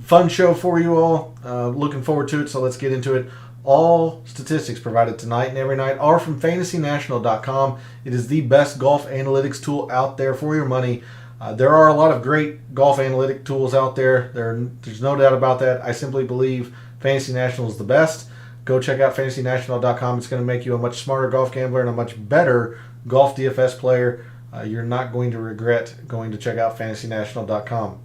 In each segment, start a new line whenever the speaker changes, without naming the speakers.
Fun show for you all. Looking forward to it, so let's get into it. All statistics provided tonight and every night are from FantasyNational.com. It is the best golf analytics tool out there for your money. There are a lot of great golf analytic tools out there. There's no doubt about that. I simply believe Fantasy National is the best. Go check out FantasyNational.com. It's going to make you a much smarter golf gambler and a much better golf DFS player. You're not going to regret going to check out FantasyNational.com.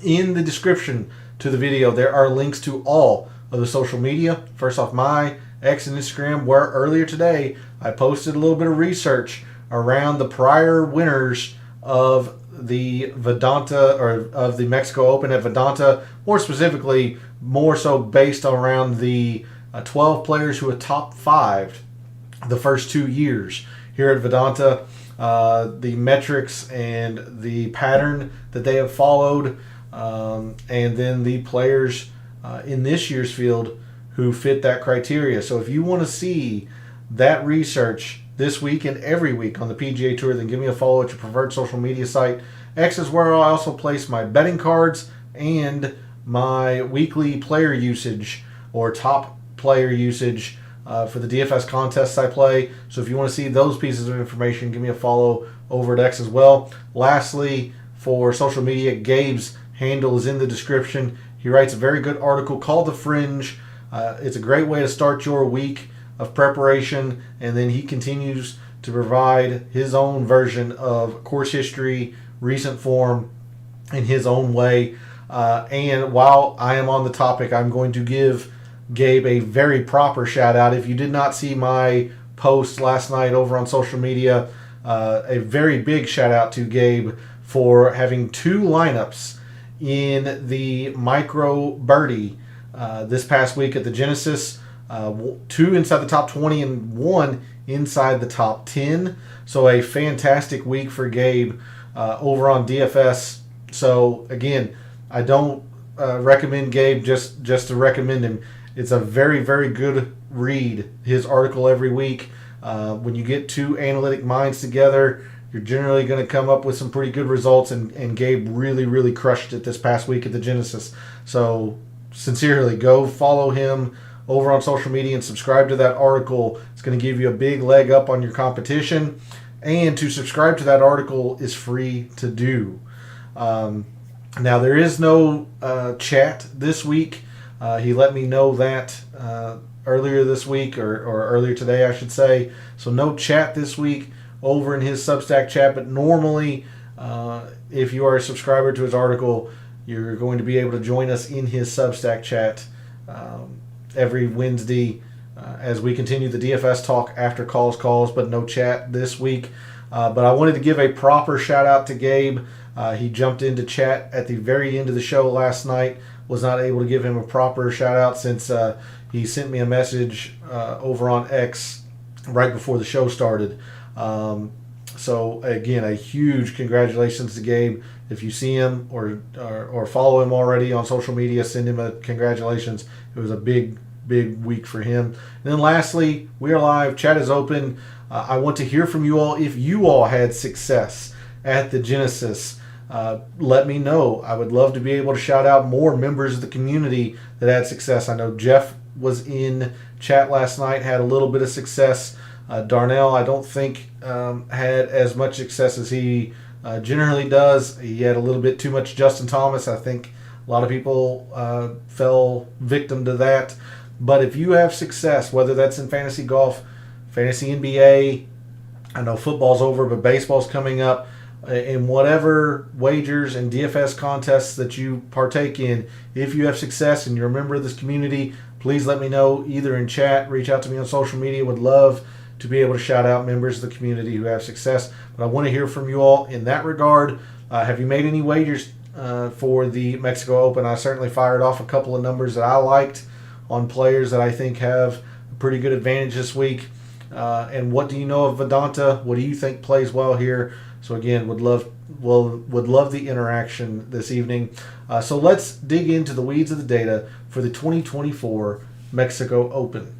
In the description to the video, there are links to all of the social media. First off, my X and Instagram, where earlier today I posted a little bit of research around the prior winners of the Vedanta, or of the Mexico Open at Vedanta, more specifically, more so based around the 12 players who had top 5 the first 2 years here at Vedanta, the metrics and the pattern that they have followed, and then the players in this year's field who fit that criteria. So if you want to see that research this week and every week on the PGA Tour, then give me a follow at your preferred social media site. X is where I also place my betting cards and my weekly player usage, or top player usage, for the DFS contests I play. So if you want to see those pieces of information, give me a follow over at X as well. Lastly, for social media, Gabe's handle is in the description. He writes a very good article called The Fringe. It's a great way to start your week of preparation, and then he continues to provide his own version of course history, recent form, in his own way. And while I am on the topic, I'm going to give Gabe a very proper shout out. If you did not see my post last night over on social media, a very big shout out to Gabe for having 2 lineups in the micro birdie this past week at the Genesis. 2 inside the top 20 and 1 inside the top 10. So a fantastic week for Gabe over on DFS. So again, I don't recommend Gabe just to recommend him. It's a very, very good read, his article every week. When you get 2 analytic minds together, you're generally going to come up with some pretty good results, and Gabe really, really crushed it this past week at the Genesis. So sincerely, go follow him over on social media and subscribe to that article. It's going to give you a big leg up on your competition, and to subscribe to that article is free to do. Now, there is no chat this week. He let me know that earlier this week, or earlier today, I should say. So no chat this week over in his Substack chat, but normally if you are a subscriber to his article, you're going to be able to join us in his Substack chat every Wednesday as we continue the DFS talk after calls, but no chat this week. But I wanted to give a proper shout out to Gabe. He jumped into chat at the very end of the show last night. Was not able to give him a proper shout out since he sent me a message over on X right before the show started. So again, a huge congratulations to Gabe. If you see him or follow him already on social media, send him a congratulations. It was a big week for him. And then lastly, we are live. Chat is open. I want to hear from you all. If you all had success at the Genesis, let me know. I would love to be able to shout out more members of the community that had success. I know Jeff was in chat last night, had a little bit of success. Darnell, I don't think had as much success as he generally does. He had a little bit too much Justin Thomas. I think a lot of people fell victim to that. But if you have success, whether that's in fantasy golf, fantasy NBA, I know football's over, but baseball's coming up, in whatever wagers and DFS contests that you partake in, if you have success and you're a member of this community, please let me know either in chat, reach out to me on social media. Would love to be able to shout out members of the community who have success. But I want to hear from you all in that regard. Have you made any wagers for the Mexico Open? I certainly fired off a couple of numbers that I liked on players that I think have a pretty good advantage this week. And what do you know of Vedanta? What do you think plays well here? So again, would love the interaction this evening. So let's dig into the weeds of the data for the 2024 Mexico Open.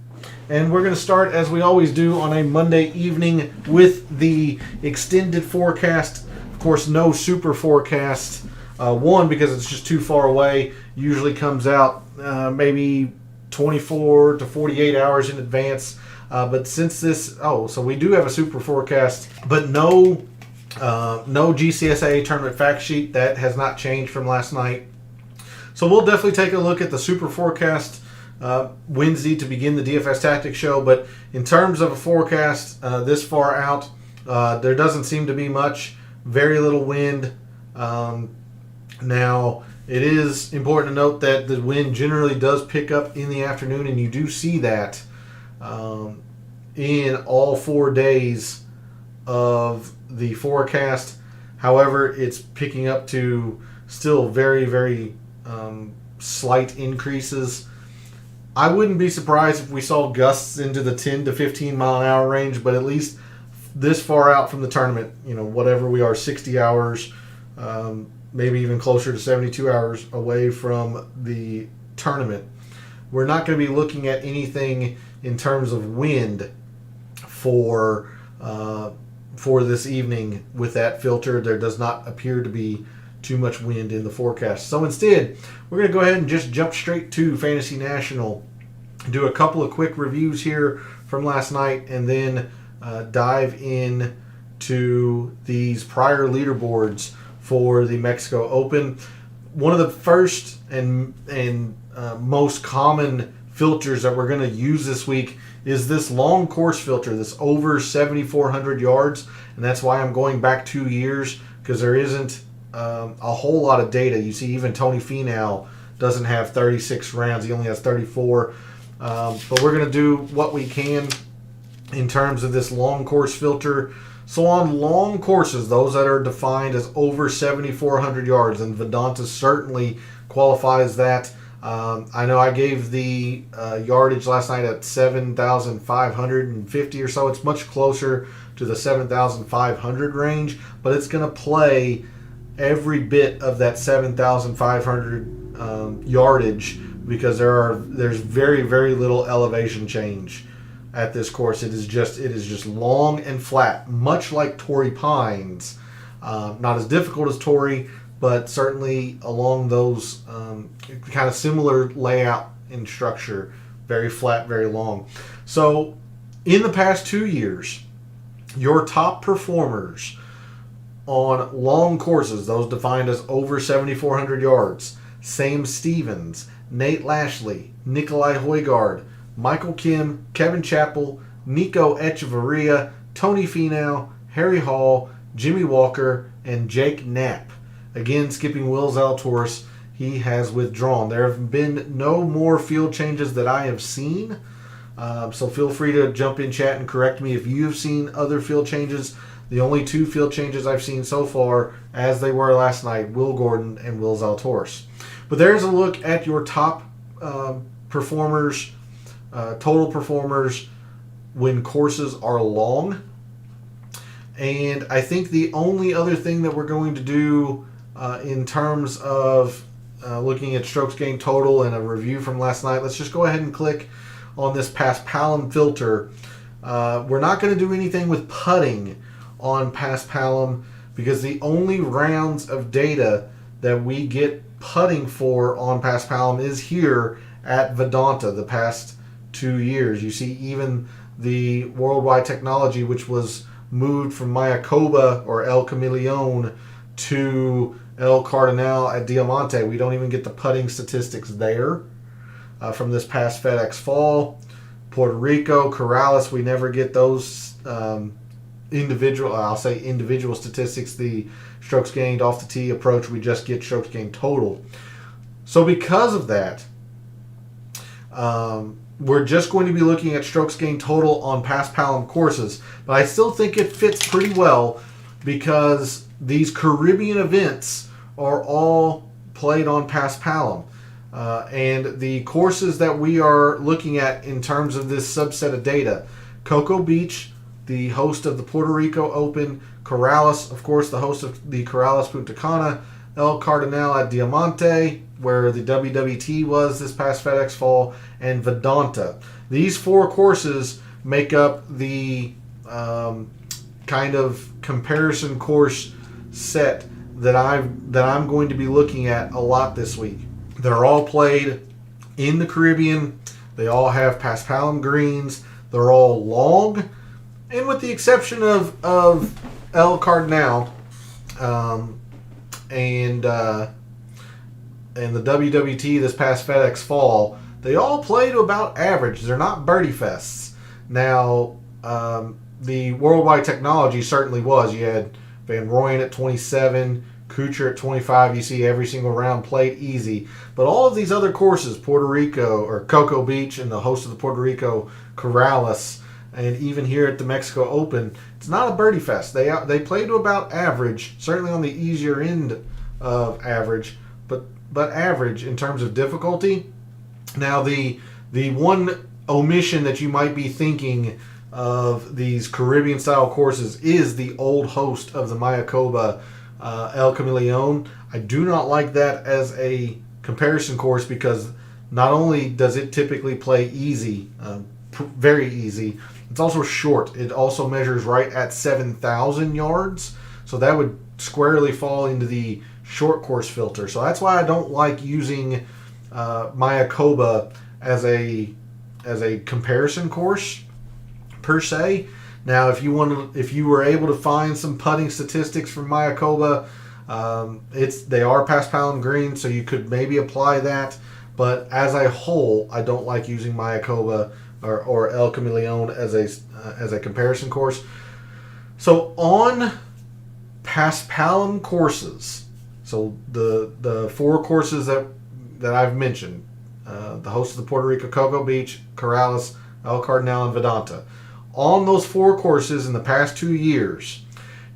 And we're going to start, as we always do, on a Monday evening with the extended forecast. Of course, no super forecast One, because it's just too far away, usually comes out maybe 24 to 48 hours in advance. But since this, so we do have a super forecast, but no GCSA tournament fact sheet. That has not changed from last night. So we'll definitely take a look at the super forecast Wednesday to begin the DFS Tactics show. But in terms of a forecast this far out, there doesn't seem to be much. Very little wind. Now, it is important to note that the wind generally does pick up in the afternoon, and you do see that in all 4 days of the forecast. However, it's picking up to still very, very slight increases. I wouldn't be surprised if we saw gusts into the 10 to 15 mile an hour range, but at least this far out from the tournament, whatever we are, 60 hours, maybe even closer to 72 hours away from the tournament, we're not going to be looking at anything in terms of wind for this evening with that filter. There does not appear to be too much wind in the forecast. So instead, we're going to go ahead and just jump straight to Fantasy National, do a couple of quick reviews here from last night, and then dive in to these prior leaderboards for the Mexico Open. One of the first and most common filters that we're going to use this week is this long course filter, this over 7,400 yards, and that's why I'm going back 2 years, because there isn't a whole lot of data. You see, even Tony Finau doesn't have 36 rounds. He only has 34. But we're going to do what we can in terms of this long course filter. So on long courses, those that are defined as over 7,400 yards, and Vedanta certainly qualifies that. I know I gave the yardage last night at 7,550 or so. It's much closer to the 7,500 range, but it's going to play every bit of that 7,500 yardage, because there's very, very little elevation change at this course. It is just long and flat, much like Torrey Pines. Not as difficult as Torrey, but certainly along those kind of similar layout and structure. Very flat, very long. So in the past 2 years, your top performers on long courses, those defined as over 7,400 yards: Sam Stevens, Nate Lashley, Nikolai Højgaard, Michael Kim, Kevin Chappell, Nico Echeverria, Tony Finau, Harry Hall, Jimmy Walker, and Jake Knapp. Again, skipping Will Zalatoris, he has withdrawn. There have been no more field changes that I have seen, so feel free to jump in chat and correct me if you have seen other field changes. The only 2 field changes I've seen so far, as they were last night, Will Gordon and Will Zalatoris. But there's a look at your top performers, total performers, when courses are long. And I think the only other thing that we're going to do in terms of looking at strokes gained total and a review from last night, let's just go ahead and click on this Paspalum filter. We're not going to do anything with putting on Paspalum, because the only rounds of data that we get putting for on Paspalum is here at Vedanta the past 2 years. You see, even the Worldwide Technology, which was moved from Mayakoba or El Camaleon to El Cardinal at Diamante, we don't even get the putting statistics there from this past FedEx Fall. Puerto Rico, Corrales, we never get those individual statistics. The strokes gained off the tee approach, we just get strokes gained total. So because of that, we're just going to be looking at strokes gained total on Paspalum courses. But I still think it fits pretty well, because these Caribbean events are all played on Paspalum. And the courses that we are looking at in terms of this subset of data: Cocoa Beach, the host of the Puerto Rico Open; Corrales, of course, the host of the Corrales Punta Cana; El Cardinal at Diamante, where the WWT was this past FedEx Fall; and Vedanta. These 4 courses make up the kind of comparison course set that I'm going to be looking at a lot this week. They're all played in the Caribbean. They all have paspalum greens. They're all long, and with the exception of El Cardinal and the WWT this past FedEx Fall, they all play to about average. They're not birdie fests. Now, the worldwide technology certainly was. You had Van Rooyen at 27, Kuchar at 25. You see every single round played easy. But all of these other courses, Puerto Rico or Cocoa Beach and the host of the Puerto Rico, Corrales, and even here at the Mexico Open, it's not a birdie fest. They play to about average, certainly on the easier end of average, but average in terms of difficulty. Now, the one omission that you might be thinking of these Caribbean-style courses is the old host of the Mayakoba, El Camaleon. I do not like that as a comparison course because not only does it typically play easy, very easy, it's also short. It also measures right at 7,000 yards, so that would squarely fall into the short course filter. So that's why I don't like using Mayakoba as a comparison course per se. Now, if you were able to find some putting statistics from Mayakoba, they are paspalum green, so you could maybe apply that. But as a whole, I don't like using Mayakoba or El Camaleon as a comparison course. So on paspalum courses, so the four courses that I've mentioned, the host of the Puerto Rico, Cocoa Beach, Corrales, El Cardinal, and Vedanta. On those four courses in the past 2 years,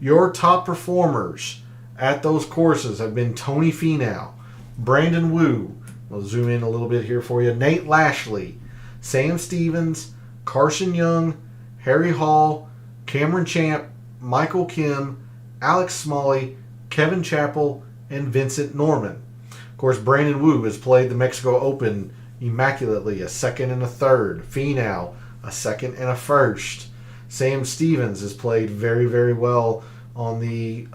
your top performers at those courses have been Tony Finau, Brandon Wu, we'll zoom in a little bit here for you, Nate Lashley, Sam Stevens, Carson Young, Harry Hall, Cameron Champ, Michael Kim, Alex Smalley, Kevin Chappell, and Vincent Norman. Of course, Brandon Wu has played the Mexico Open immaculately, a second and a third. Finau, a second and a first. Sam Stevens has played very, very well on the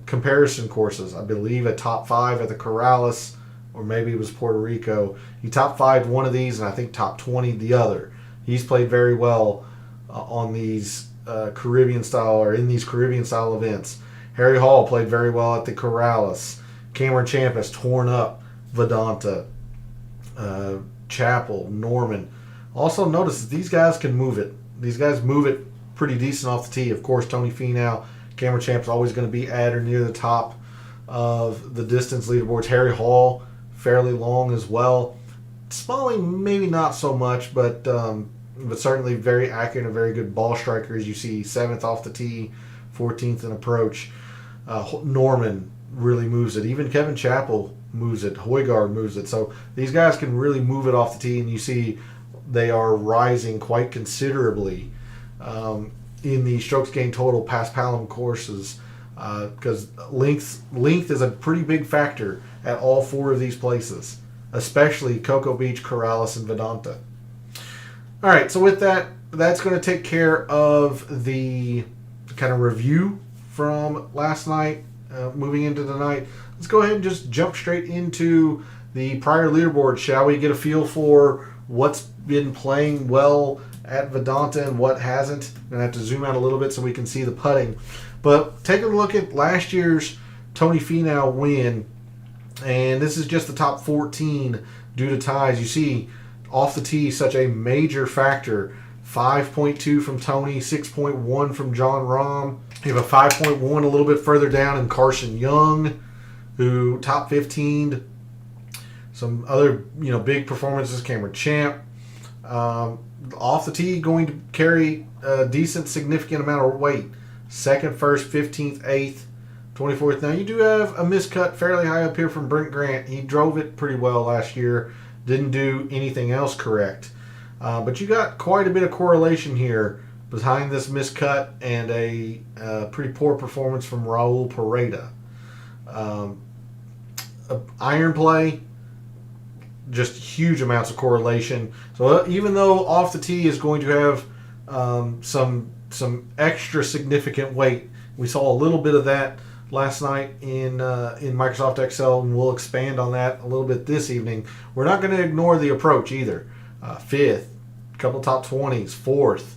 comparison courses. I believe a top 5 at the Corrales, or maybe it was Puerto Rico. He top 5'd one of these, and I think top 20 the other. He's played very well on these Caribbean style, or in these Caribbean style events. Harry Hall played very well at the Corrales. Cameron Champ has torn up Vedanta, Chappell, Norman. Also notice that these guys can move it. These guys move it pretty decent off the tee. Of course, Tony Finau, Cameron Champ's always going to be at or near the top of the distance leaderboards. Harry Hall, fairly long as well. Smalley, maybe not so much, but certainly very accurate and a very good ball striker, as you see, 7th off the tee, 14th in approach. Norman really moves it. Even Kevin Chappell moves it. Højgaard moves it. So these guys can really move it off the tee, and you see they are rising quite considerably in the strokes gained total paspalum courses because length is a pretty big factor at all four of these places, especially Cocoa Beach, Corrales, and Vedanta. All right, so with that, that's going to take care of the kind of review from last night. Moving into tonight, let's go ahead and just jump straight into the prior leaderboard, shall we? Get a feel for what's been playing well at Vedanta and what hasn't. I'm going to have to zoom out a little bit so we can see the putting. But take a look at last year's Tony Finau win, and this is just the top 14 due to ties. You see, off the tee, such a major factor. 5.2 from Tony, 6.1 from John Rahm. You have a 5.1 a little bit further down in Carson Young, who top 15'd. Some other big performances, Cameron Champ. Off the tee, going to carry a decent, significant amount of weight. 2nd, 1st, 15th, 8th, 24th. Now, you do have a miscut fairly high up here from Brent Grant. He drove it pretty well last year. Didn't do anything else correct. But you got quite a bit of correlation here behind this miscut and a pretty poor performance from Raul Pareda. Iron play, just huge amounts of correlation. So even though off the tee is going to have some extra significant weight, we saw a little bit of that last night in Microsoft Excel, and we'll expand on that a little bit this evening. We're not going to ignore the approach either. Fifth, couple top 20s, fourth,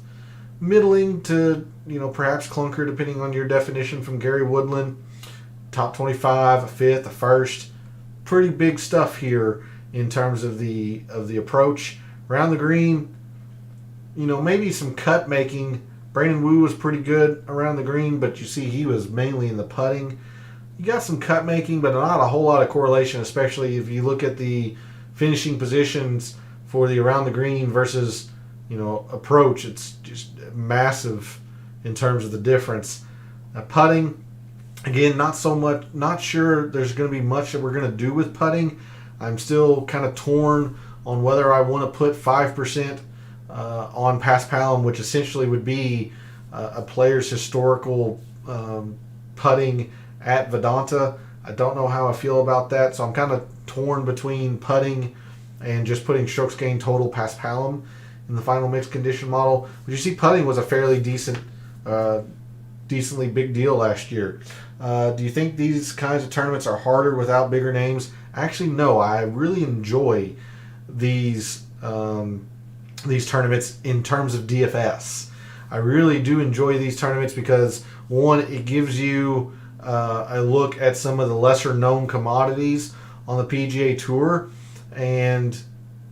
middling to perhaps clunker depending on your definition from Gary Woodland. Top 25, a fifth, a first. Pretty big stuff here in terms of the approach. Around the green, maybe some cut making. Brandon Wu was pretty good around the green, but you see he was mainly in the putting. You got some cut making, but not a whole lot of correlation, especially if you look at the finishing positions for the around the green versus approach. It's just massive in terms of the difference. Putting, again, not so much. Not sure there's going to be much that we're going to do with putting. I'm still kind of torn on whether I want to put 5% on Paspalum, which essentially would be a player's historical putting at Vedanta. I don't know how I feel about that, so I'm kind of torn between putting and just putting strokes gained total Paspalum in the final mixed condition model. But you see, putting was a fairly decently big deal last year. Do you think these kinds of tournaments are harder without bigger names? Actually, no. I really enjoy these tournaments in terms of DFS. I really do enjoy these tournaments because, one, it gives you a look at some of the lesser known commodities on the PGA Tour, and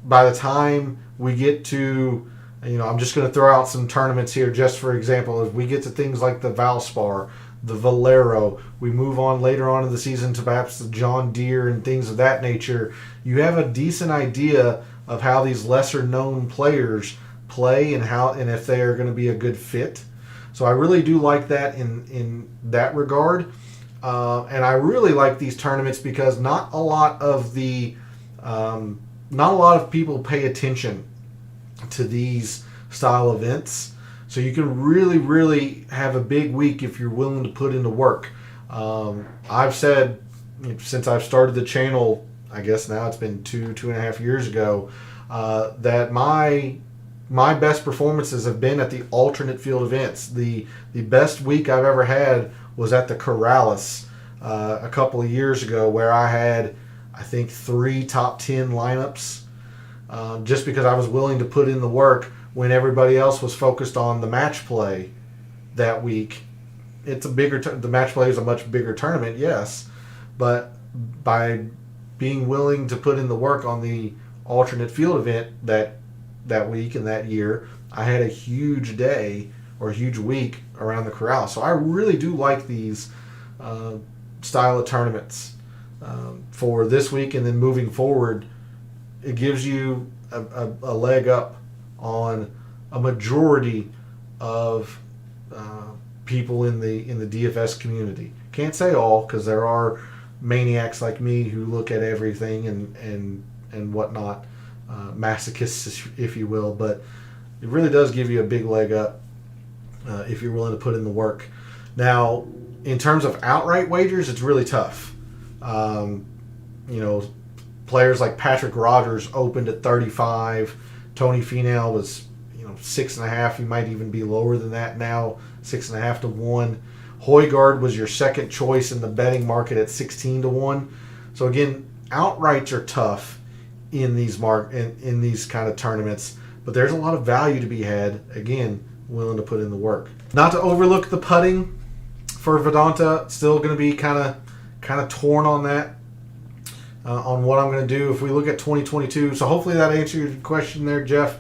by the time we get to, I'm just going to throw out some tournaments here just for example, if we get to things like the Valspar, the Valero, we move on later on in the season to perhaps the John Deere and things of that nature, you have a decent idea of how these lesser known players play and if they are going to be a good fit. So I really do like that in that regard. And I really like these tournaments because not a lot of people pay attention to these style events. So you can really, really have a big week if you're willing to put in the work. I've said since I've started the channel, I guess now it's been 2.5 years ago, that my best performances have been at the alternate field events. The best week I've ever had was at the Corrales a couple of years ago, where I had, I think, 3 top 10 lineups, just because I was willing to put in the work when everybody else was focused on the match play that week. It's the match play is a much bigger tournament, yes, but by being willing to put in the work on the alternate field event that week and that year, I had a huge day or a huge week around the Corral. So I really do like these style of tournaments for this week, and then moving forward, it gives you a leg up on a majority of people in the DFS community. Can't say all, because there are maniacs like me who look at everything and whatnot, masochists, if you will, but it really does give you a big leg up if you're willing to put in the work. Now, in terms of outright wagers, it's really tough. Players like Patrick Rogers opened at 35. Tony Finau was 6.5. He might even be lower than that now, 6.5 to 1. Højgaard was your second choice in the betting market at 16 to 1. So again, outrights are tough in these in these kind of tournaments, but there's a lot of value to be had. Again, willing to put in the work. Not to overlook the putting for Vedanta. Still going to be kind of torn on that, on what I'm going to do if we look at 2022. So hopefully that answered your question there, Jeff.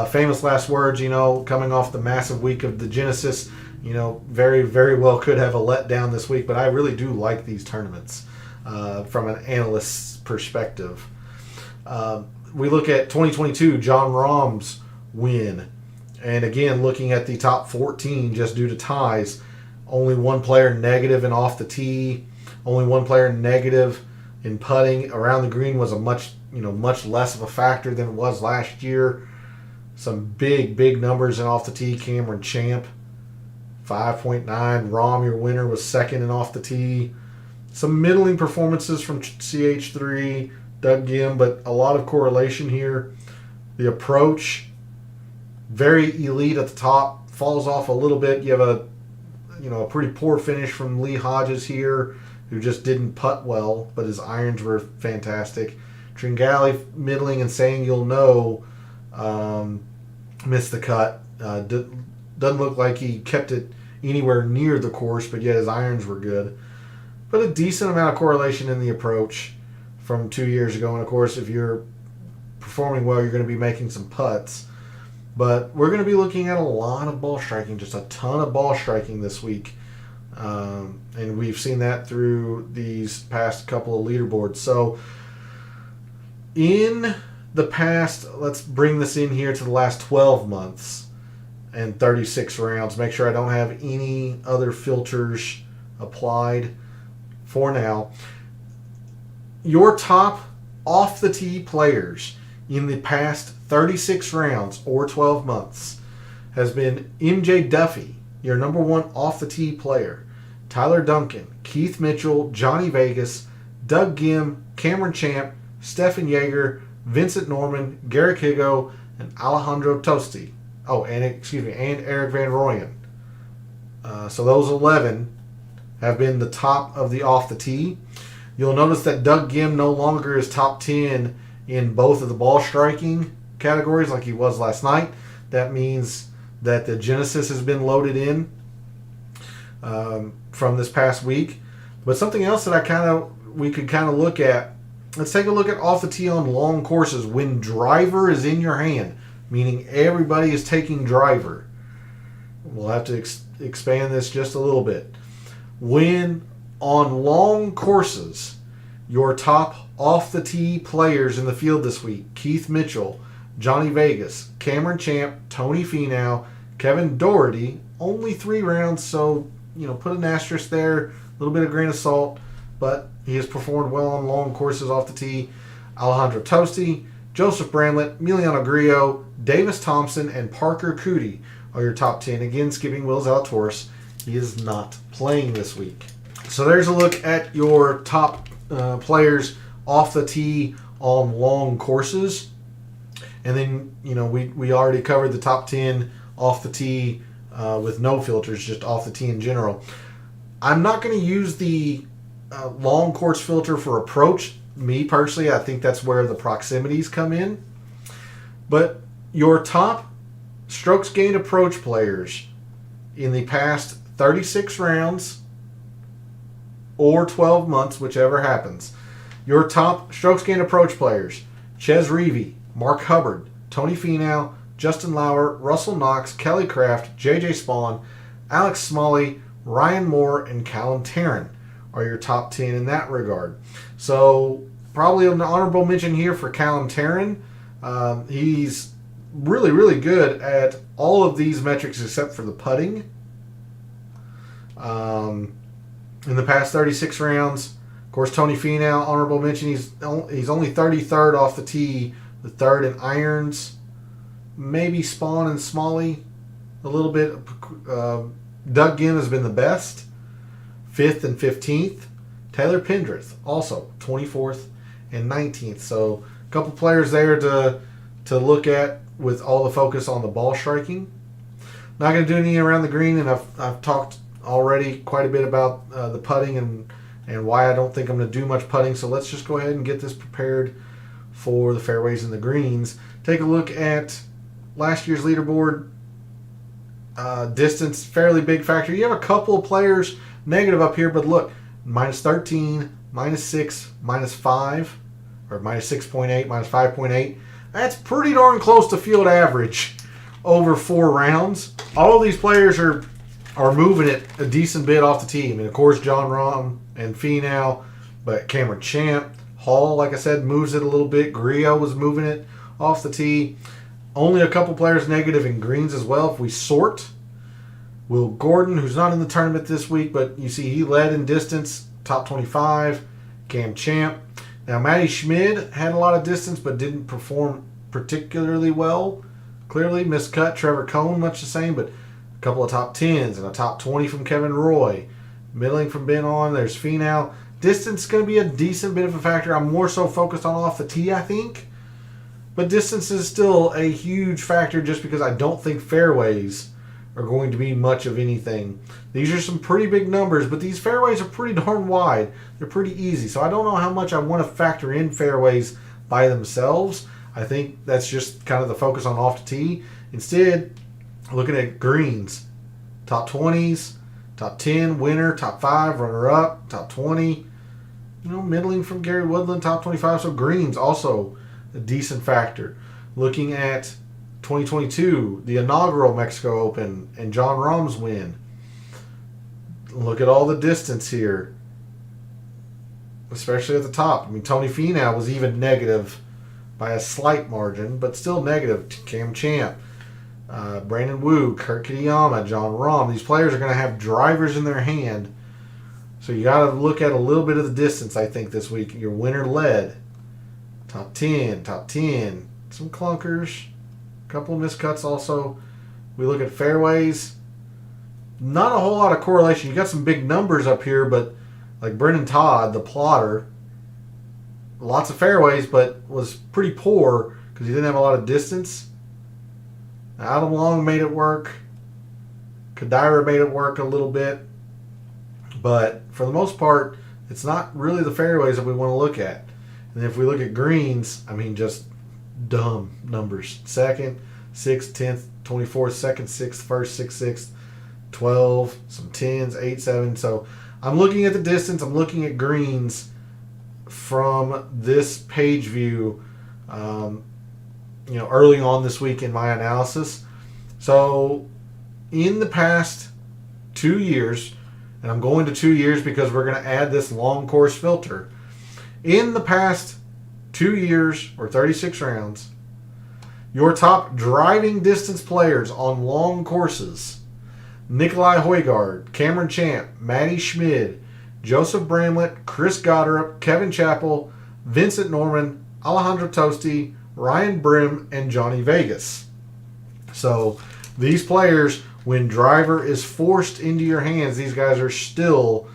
Famous last words, coming off the massive week of the Genesis, very, very well could have a letdown this week, but I really do like these tournaments from an analyst's perspective. We look at 2022, John Rahm's win. And again, looking at the top 14 just due to ties, only one player negative and off the tee, only one player negative in putting. Around the green was a much less of a factor than it was last year. Some big numbers in off the tee. Cameron Champ, 5.9. Rahm, your winner, was second in off the tee. Some middling performances from CH3, Doug Gim, but a lot of correlation here. The approach, very elite at the top, falls off a little bit. You have a pretty poor finish from Lee Hodges here, who just didn't putt well, but his irons were fantastic. Tringali, middling, and saying you'll know, missed the cut. Doesn't look like he kept it anywhere near the course, but yet his irons were good. But a decent amount of correlation in the approach from 2 years ago. And of course, if you're performing well, you're going to be making some putts. But we're going to be looking at a lot of ball striking, just a ton of ball striking this week. And we've seen that through these past couple of leaderboards. So in the past, let's bring this in here to the last 12 months and 36 rounds. Make sure I don't have any other filters applied for now. Your top off the tee players in the past 36 rounds or 12 months has been MJ Duffy, your number one off the tee player, Tyler Duncan, Keith Mitchell, Johnny Vegas, Doug Gim, Cameron Champ, Stephen Yeager, Vincent Norman, Garrick Higo, and Alejandro Tosti. Oh, and Eric Van Rooyen. So those 11 have been the top of the off the tee. You'll notice that Doug Gim no longer is top 10 in both of the ball striking categories like he was last night. That means that the Genesis has been loaded in from this past week. But something else that we could kind of look at. Let's take a look at off the tee on long courses when driver is in your hand, meaning everybody is taking driver. We'll have to expand this just a little bit. When on long courses, your top off the tee players in the field this week: Keith Mitchell, Johnny Vegas, Cameron Champ, Tony Finau, Kevin Doherty. Only 3 rounds, so put an asterisk there, a little bit of grain of salt, but he has performed well on long courses off the tee. Alejandro Tosti, Joseph Bramlett, Emiliano Grillo, Davis Thompson, and Parker Cootie are your top 10. Again, skipping Will Zalatoris. He is not playing this week. So there's a look at your top players off the tee on long courses. And then, we already covered the top 10 off the tee with no filters, just off the tee in general. I'm not going to use the long course filter for approach. Me personally, I think that's where the proximities come in. But your top strokes gained approach players in the past 36 rounds or 12 months, whichever happens. Your top strokes gained approach players: Ches Reavie, Mark Hubbard, Tony Finau, Justin Lauer, Russell Knox, Kelly Craft, JJ Spawn, Alex Smalley, Ryan Moore, and Callum Tarrant are your top 10 in that regard. So probably an honorable mention here for Callum Tarrant. He's really, really good at all of these metrics except for the putting. In the past 36 rounds, of course, Tony Finau, honorable mention. He's only 33rd off the tee, the 3rd in irons. Maybe Spawn and Smalley a little bit. Doug Ginn has been the best, 5th and 15th. Taylor Pendrith also 24th and 19th. So a couple players there to look at with all the focus on the ball striking. Not going to do any around the green, and I've talked already quite a bit about the putting and why I don't think I'm going to do much putting. So let's just go ahead and get this prepared for the fairways and the greens. Take a look at last year's leaderboard. Distance, fairly big factor. You have a couple of players negative up here, but look, minus 13, minus 6, minus 5, or minus 6.8, minus 5.8. That's pretty darn close to field average over 4 rounds. All of these players are moving it a decent bit off the tee. I mean, of course, Jon Rahm and Finau, but Cameron Champ, Hall, like I said, moves it a little bit. Grillo was moving it off the tee. Only a couple players negative in greens as well. If we sort, Will Gordon, who's not in the tournament this week, but you see he led in distance, top 25. Cam Champ. Now, Matty Schmid had a lot of distance, but didn't perform particularly well. Clearly, miscut. Trevor Cohn, much the same, but a couple of top 10s and a top 20 from Kevin Roy. Middling from Ben On. There's Finau. Distance is going to be a decent bit of a factor. I'm more so focused on off the tee, I think. But distance is still a huge factor just because I don't think fairways are going to be much of anything. These are some pretty big numbers, but these fairways are pretty darn wide. They're pretty easy. So I don't know how much I want to factor in fairways by themselves. I think that's just kind of the focus on off the tee. Instead, looking at greens, top 20s, top 10, winner, top 5, runner-up, top 20. Middling from Gary Woodland, top 25. So greens also a decent factor. Looking at 2022, the inaugural Mexico Open and Jon Rahm's win. Look at all the distance here, especially at the top. Tony Finau was even negative by a slight margin, but still negative. Cam Champ, Brandon Wu, Kurt Kitayama, Jon Rahm. These players are going to have drivers in their hand, so you got to look at a little bit of the distance, I think, this week. Your winner led, top 10, some clunkers, a couple of miscuts also. We look at fairways. Not a whole lot of correlation. You got some big numbers up here, but like Brendan Todd, the plotter, lots of fairways, but was pretty poor because he didn't have a lot of distance. Adam Long made it work. Kadira made it work a little bit. But for the most part, it's not really the fairways that we want to look at. And if we look at greens, just dumb numbers. 2nd, 6th, 10th, 24th, 2nd, 6th, 1st, 6th, 6th, 12, some 10s, 8, 7. So I'm looking at the distance. I'm looking at greens from this page view, early on this week in my analysis. So in the past 2 years, and I'm going to 2 years because we're going to add this long course filter. In the past 2 years, or 36 rounds, your top driving distance players on long courses: Nikolai Højgaard, Cameron Champ, Matty Schmid, Joseph Bramlett, Chris Goddard, Kevin Chappell, Vincent Norman, Alejandro Tosti, Ryan Brim, and Johnny Vegas. So these players, when driver is forced into your hands, these guys are still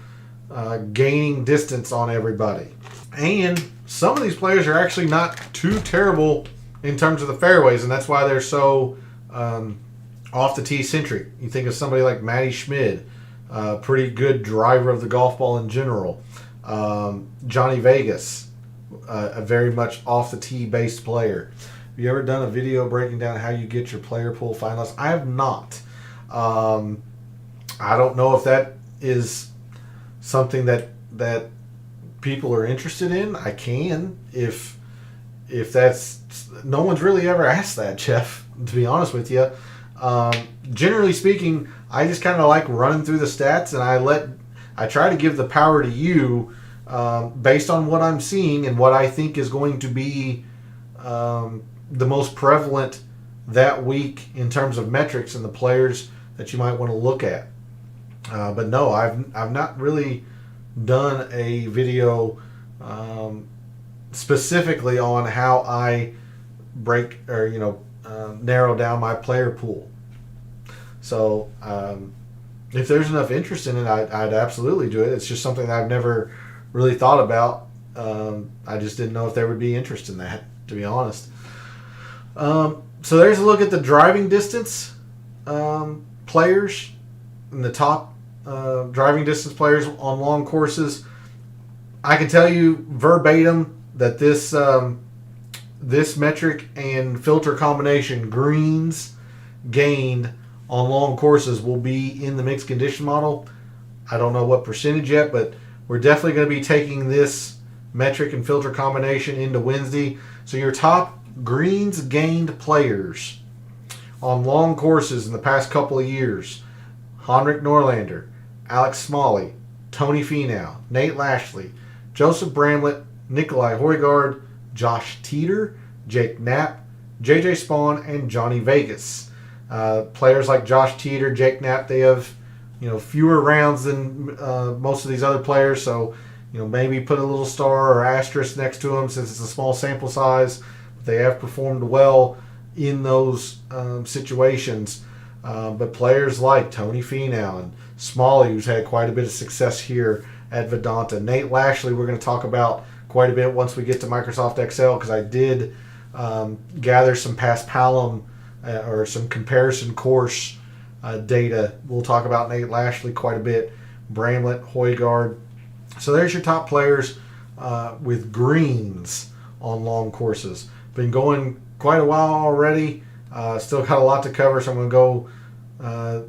gaining distance on everybody. And some of these players are actually not too terrible in terms of the fairways, and that's why they're so off the tee centric. You think of somebody like Matty Schmid, pretty good driver of the golf ball in general. Johnny Vegas, a very much off the tee based player. Have you ever done a video breaking down how you get your player pool finalists? I have not. I don't know if that is something that people are interested in. I can, if that's, no one's really ever asked that, Jeff, to be honest with you. Generally speaking, I just kind of like running through the stats, and I try to give the power to you based on what I'm seeing and what I think is going to be the most prevalent that week in terms of metrics and the players that you might want to look at. But no, I've not really done a video specifically on how I break or narrow down my player pool. So if there's enough interest in it, I'd absolutely do it. It's just something that I've never really thought about. I just didn't know if there would be interest in that, to be honest. So there's a look at the driving distance players and the top driving distance players on long courses. I can tell you verbatim that this metric and filter combination, greens gained on long courses, will be in the mixed condition model. I don't know what percentage yet, but we're definitely going to be taking this metric and filter combination into Wednesday. So your top greens gained players on long courses in the past couple of years: Henrik Norlander, Alex Smalley, Tony Finau, Nate Lashley, Joseph Bramlett, Nikolai Højgaard, Josh Teeter, Jake Knapp, JJ Spawn, and Johnny Vegas. Players like Josh Teeter, Jake Knapp, they have fewer rounds than most of these other players, so maybe put a little star or asterisk next to them since it's a small sample size. They have performed well in those situations. But players like Tony Finau and Smalley, who's had quite a bit of success here at Vedanta. Nate Lashley, we're going to talk about quite a bit once we get to Microsoft Excel, because I did gather some past Palom or some comparison course data. We'll talk about Nate Lashley quite a bit. Bramlett, Højgaard. So there's your top players with greens on long courses. Been going quite a while already. Still got a lot to cover, so I'm going to go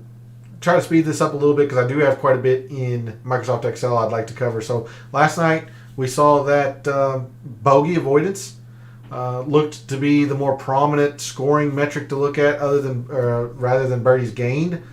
try to speed this up a little bit because I do have quite a bit in Microsoft Excel I'd like to cover. So last night we saw that bogey avoidance looked to be the more prominent scoring metric to look at rather than birdies gained.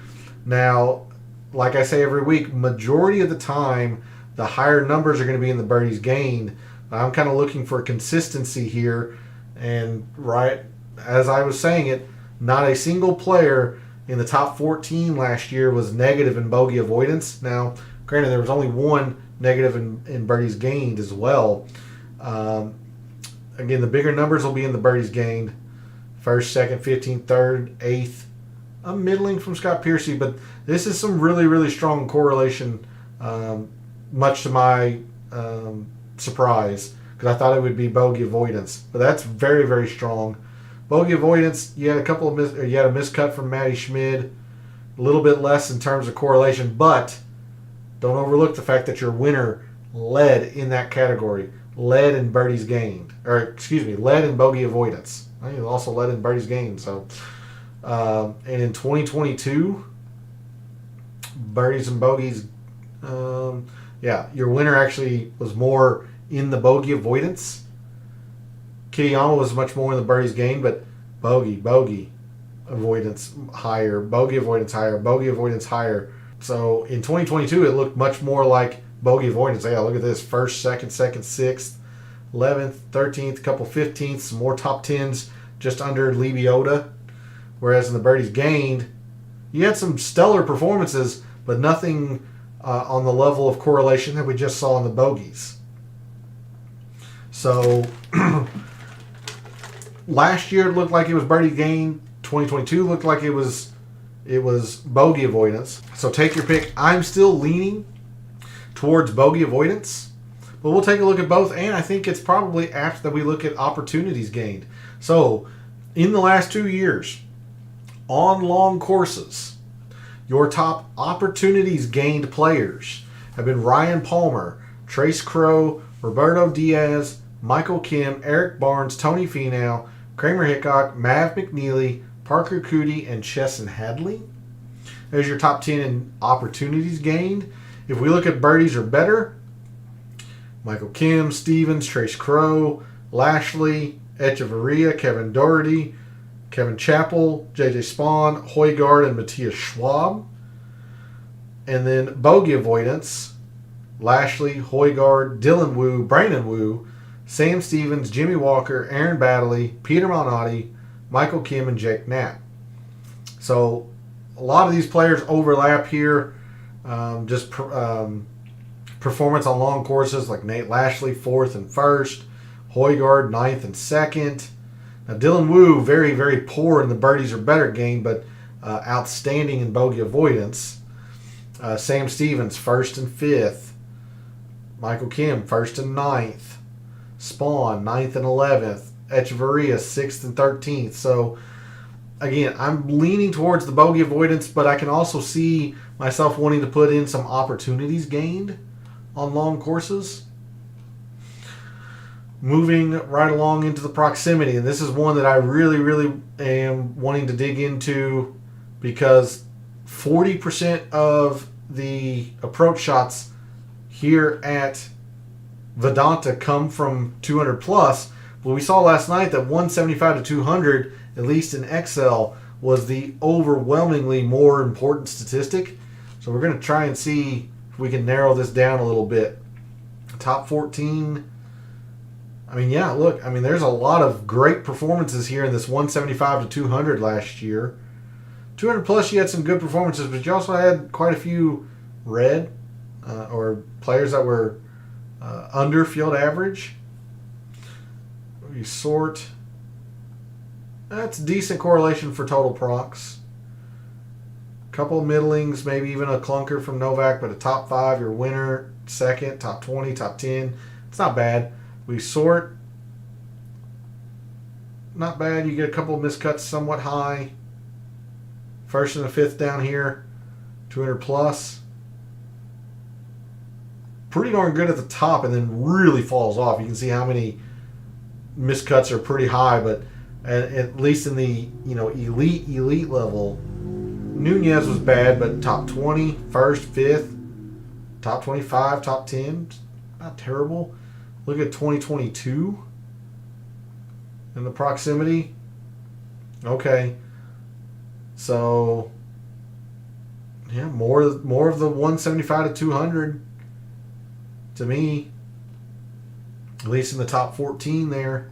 Now, like I say every week, majority of the time the higher numbers are going to be in the birdies gained. I'm kind of looking for consistency here, and right as I was saying it, not a single player in the top 14 last year was negative in bogey avoidance. Now, granted, there was only one negative in birdies gained as well. Again, the bigger numbers will be in the birdies gained. First, second, 15th, third, 8th. I'm middling from Scott Piercy, but this is some really, really strong correlation, much to my surprise, because I thought it would be bogey avoidance. But that's very, very strong. Bogey avoidance, you had a miscut from Matty Schmid, a little bit less in terms of correlation, but don't overlook the fact that your winner led in that category, led in birdies gained, led in bogey avoidance. He also led in birdies gained. So, and in 2022, birdies and bogeys, your winner actually was more in the bogey avoidance. Kitayama was much more in the birdies gained, but bogey avoidance higher, bogey avoidance higher, bogey avoidance higher. So in 2022, it looked much more like bogey avoidance. Yeah, look at this: first, second, 6th, 11th, 13th, couple 15ths, some more top 10s just under Lebiota. Whereas in the birdies gained, you had some stellar performances, but nothing on the level of correlation that we just saw in the bogeys. So last year it looked like it was birdie gain. 2022 looked like it was bogey avoidance. So take your pick. I'm still leaning towards bogey avoidance, but we'll take a look at both, and I think it's probably apt that we look at opportunities gained. So in the last 2 years, on long courses, your top opportunities gained players have been Ryan Palmer, Trace Crowe, Roberto Diaz, Michael Kim, Eric Barnes, Tony Finau, Kramer Hickok, Mav McNeely, Parker Cootie, and Chesson Hadley. There's your top 10 in opportunities gained. If we look at birdies or better, Michael Kim, Stevens, Trace Crowe, Lashley, Echeverria, Kevin Doherty, Kevin Chappell, JJ Spawn, Højgaard, and Matthias Schwab. And then bogey avoidance, Lashley, Højgaard, Dylan Wu, Brandon Wu, Sam Stevens, Jimmy Walker, Aaron Baddeley, Peter Malnati, Michael Kim, and Jake Knapp. So a lot of these players overlap here. Performance on long courses like Nate Lashley, 4th and 1st, Højgaard, 9th and 2nd. Now Dylan Wu, very, very poor in the birdies or better game, but outstanding in bogey avoidance. Sam Stevens, 1st and 5th. Michael Kim, 1st and 9th. Spawn, 9th and 11th. Echeverria, 6th and 13th. So, again, I'm leaning towards the bogey avoidance, but I can also see myself wanting to put in some opportunities gained on long courses. Moving right along into the proximity, and this is one that I really, really am wanting to dig into because 40% of the approach shots here at Vedanta come from 200 plus. But we saw last night that 175 to 200, at least in Excel, was the overwhelmingly more important statistic. So we're going to try and see if we can narrow this down a little bit. Top 14. There's a lot of great performances here in this 175 to 200 last year. 200 plus, you had some good performances, but you also had quite a few red or players that were under field average. You sort. That's decent correlation for total procs. Couple middlings, maybe even a clunker from Novak, but a top 5, your winner, 2nd, top 20, top 10. It's not bad. We sort. Not bad. You get a couple of miscuts somewhat high. First and the fifth down here, 200 plus. Pretty darn good at the top, and then really falls off. You can see how many miscuts are pretty high, but at least in the elite level, Nunez was bad, but top 20, first, fifth, top 25, top 10, not terrible. Look at 2022 and the proximity. Okay, so yeah, more of the 175 to 200 to me, at least in the top 14 there.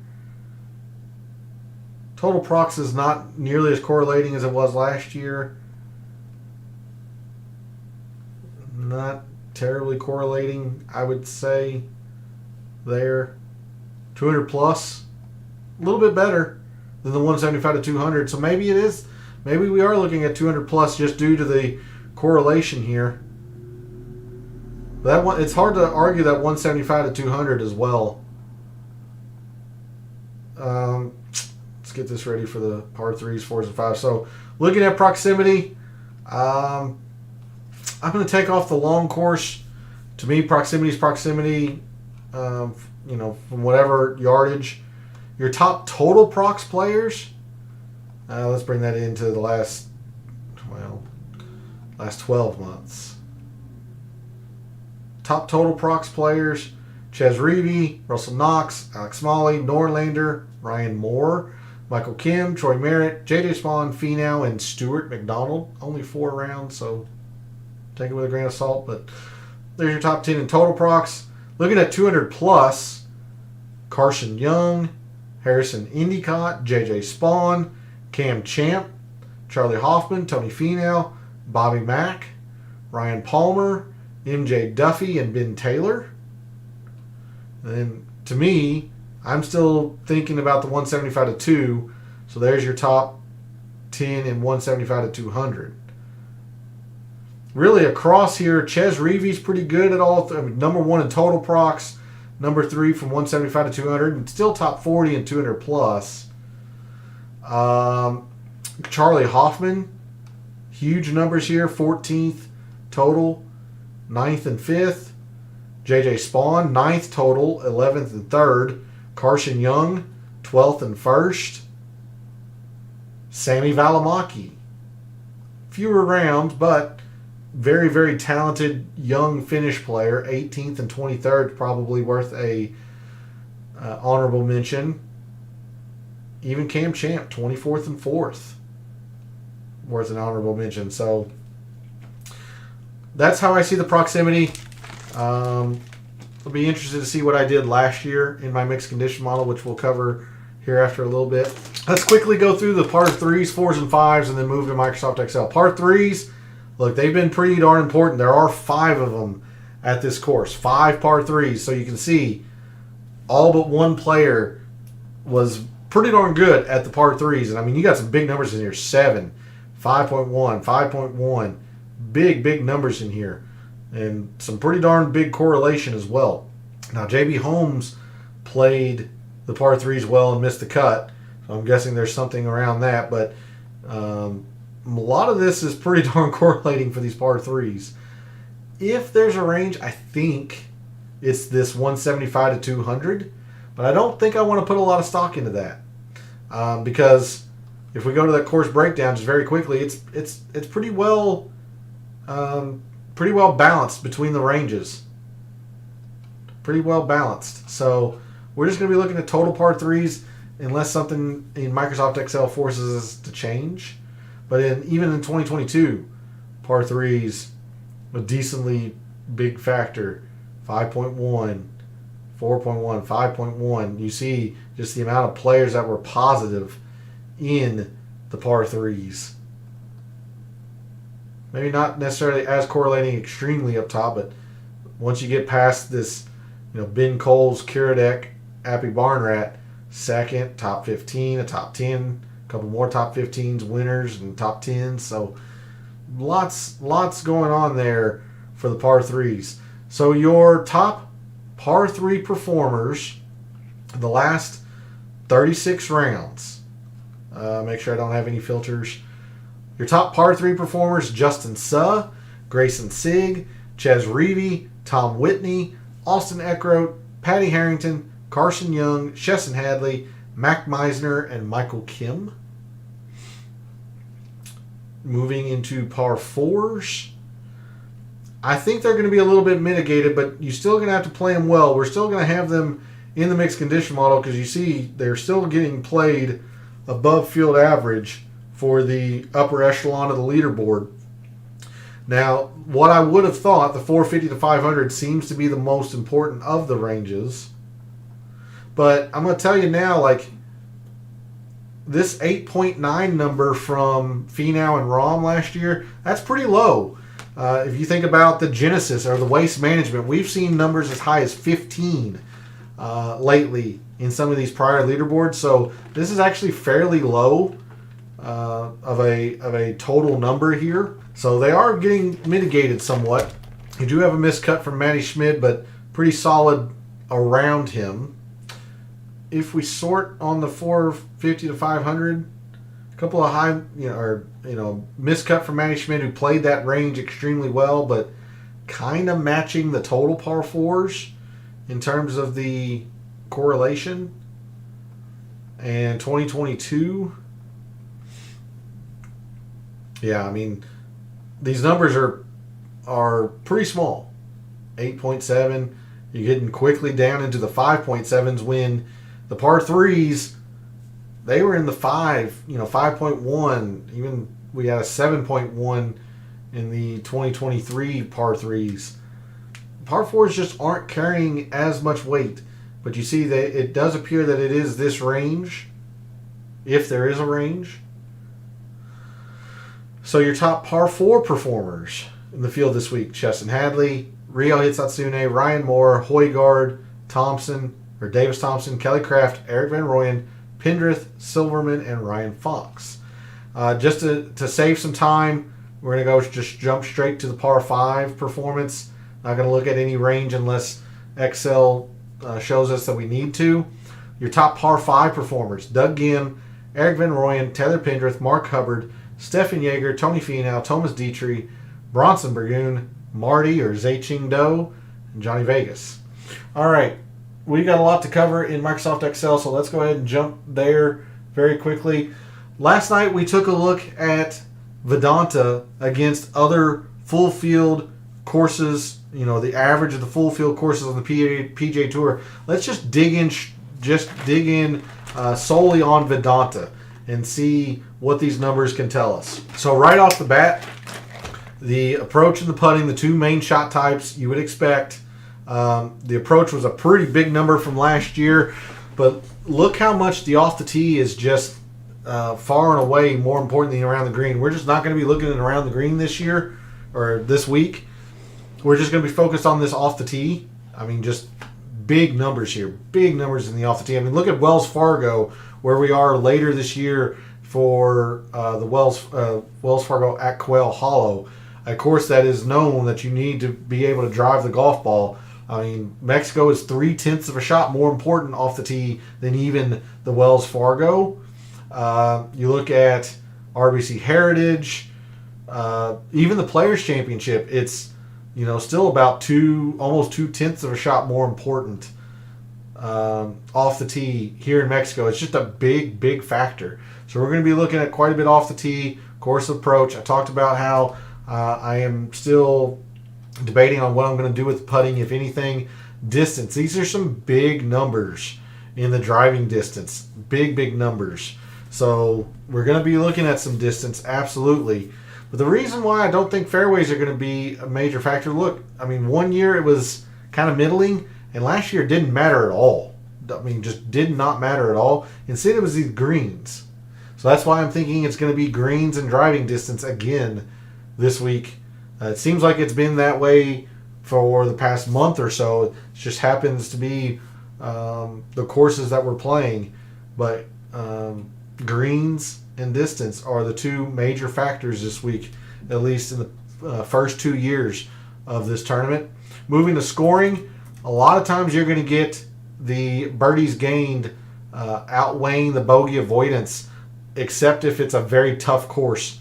Total prox is not nearly as correlating as it was last year. Not terribly correlating, I would say, there. 200 plus, a little bit better than the 175 to 200. So maybe it is. Maybe we are looking at 200 plus just due to the correlation here. That one, it's hard to argue that 175 to 200 as well. Let's get this ready for the par 3s, 4s, and 5s. So looking at proximity, I'm going to take off the long course. To me, proximity is proximity, from whatever yardage. Your top total prox players, let's bring that into the last 12 months. Top total prox players: Ches Reavie, Russell Knox, Alex Smalley, Norlander, Ryan Moore, Michael Kim, Troy Merritt, J.J. Spawn, Finau, and Stuart McDonald. Only 4 rounds, so take it with a grain of salt. But there's your top 10 in total prox. Looking at 200 plus, Carson Young, Harrison Endicott, J.J. Spawn, Cam Champ, Charlie Hoffman, Tony Finau, Bobby Mack, Ryan Palmer, MJ Duffy, and Ben Taylor. And then, to me, I'm still thinking about the 175 to 2. So there's your top 10 in 175 to 200. Really, across here, Ches Reavie's pretty good at all. Number 1 in total prox. Number 3 from 175 to 200. And still top 40 in 200 plus. Charlie Hoffman, huge numbers here. 14th total. 9th and 5th. J.J. Spawn, 9th total, 11th and 3rd. Carson Young, 12th and 1st. Sammy Valimaki. Fewer rounds, but very, very talented young Finnish player. 18th and 23rd, probably worth a honorable mention. Even Cam Champ, 24th and 4th, worth an honorable mention. So that's how I see the proximity. I'll be interested to see what I did last year in my mixed condition model, which we'll cover here after a little bit. Let's quickly go through the par 3s, 4s, and 5s, and then move to Microsoft Excel. Par 3s, look, they've been pretty darn important. There are 5 of them at this course. 5 par 3s. So you can see all but one player was pretty darn good at the par 3s. And I mean, you got some big numbers in here. 7, 5.1, 5.1. Big numbers in here, and some pretty darn big correlation as well. Now, JB Holmes played the par 3s well and missed the cut, so I'm guessing there's something around that, but a lot of this is pretty darn correlating for these par 3s. If there's a range, I think it's this 175 to 200, but I don't think I want to put a lot of stock into that, because if we go to that course breakdown just very quickly, it's pretty well balanced between the ranges. Pretty well balanced. So we're just going to be looking at total par 3s unless something in Microsoft Excel forces us to change. But even in 2022, par 3s, a decently big factor. 5.1, 4.1, 5.1. You see just the amount of players that were positive in the par 3s. Maybe not necessarily as correlating extremely up top, but once you get past this, Ben Coles, Kiradek, Appy Barnrat, second, top 15, a top 10, a couple more top 15s, winners, and top 10s. So lots going on there for the par 3s. So your top par 3 performers the last 36 rounds. Make sure I don't have any filters. Your top par 3 performers: Justin Suh, Grayson Sigg, Ches Reavie, Tom Whitney, Austin Eckroat, Patty Harrington, Carson Young, Chesson Hadley, Mac Meisner, and Michael Kim. Moving into par 4s. I think they're going to be a little bit mitigated, but you're still going to have to play them well. We're still going to have them in the mixed condition model because you see they're still getting played above field average for the upper echelon of the leaderboard. Now, what I would have thought, the 450 to 500 seems to be the most important of the ranges. But I'm going to tell you now, like, this 8.9 number from Finau and Rahm last year, that's pretty low. If you think about the Genesis or the Waste Management, we've seen numbers as high as 15 lately in some of these prior leaderboards. So this is actually fairly low of a total number here. So they are getting mitigated somewhat. You do have a miscut from Matty Schmid, but pretty solid around him. If we sort on the 450 to 500, a couple of high, miscut from Matty Schmid, who played that range extremely well, but kind of matching the total par 4s in terms of the correlation. And 2022, yeah, I mean, these numbers are pretty small. 8.7. You're getting quickly down into the 5.7s when the par 3s, they were in the 5.1. Even we had a 7.1 in the 2023 par 3s. Par 4s just aren't carrying as much weight. But you see that it does appear that it is this range, if there is a range. So your top par 4 performers in the field this week: Chesson Hadley, Ryo Hitsatsune, Ryan Moore, Højgaard, Davis Thompson, Kelly Kraft, Eric Van Rooyen, Pendrith, Silverman, and Ryan Fox. Just to save some time, we're going to just jump straight to the par 5 performance. Not going to look at any range unless Excel shows us that we need to. Your top par 5 performers: Doug Ghim, Eric Van Rooyen, Taylor Pendrith, Mark Hubbard, Stefan Jaeger, Tony Finau, Thomas Dietrich, Bronson Burgoon, Marty or Zai-Ching Do, and Johnny Vegas. All right, we got a lot to cover in Microsoft Excel, so let's go ahead and jump there very quickly. Last night we took a look at Vedanta against other full field courses, the average of the full field courses on the PGA Tour. Let's just dig in solely on Vedanta and see what these numbers can tell us. So right off the bat, the approach and the putting, the two main shot types you would expect. The approach was a pretty big number from last year, but look how much the off the tee is just far and away more important than around the green. We're just not going to be looking at around the green this year or this week. We're just going to be focused on this off the tee. I mean, just big numbers here. Big numbers in the off the tee. I mean, look at Wells Fargo, where we are later this year for the Wells Fargo at Quail Hollow, a course that is known that you need to be able to drive the golf ball. I mean, Mexico is 0.3 of a shot more important off the tee than even the Wells Fargo. You look at RBC Heritage, even the Players Championship, it's still about almost 0.2 of a shot more important off the tee here in Mexico. It's just a big factor. So we're going to be looking at quite a bit off the tee, course approach. I talked about how I am still debating on what I'm going to do with putting, if anything. Distance. These are some big numbers in the driving distance. Big numbers. So we're going to be looking at some distance, absolutely. But the reason why I don't think fairways are going to be a major factor, look, I mean, one year it was kind of middling, and last year it didn't matter at all. I mean, just did not matter at all. Instead, it was these greens. So that's why I'm thinking it's going to be greens and driving distance again this week. It seems like it's been that way for the past month or so. It just happens to be the courses that we're playing. But greens and distance are the two major factors this week, at least in the first 2 years of this tournament. Moving to scoring, a lot of times you're going to get the birdies gained outweighing the bogey avoidance, except if it's a very tough course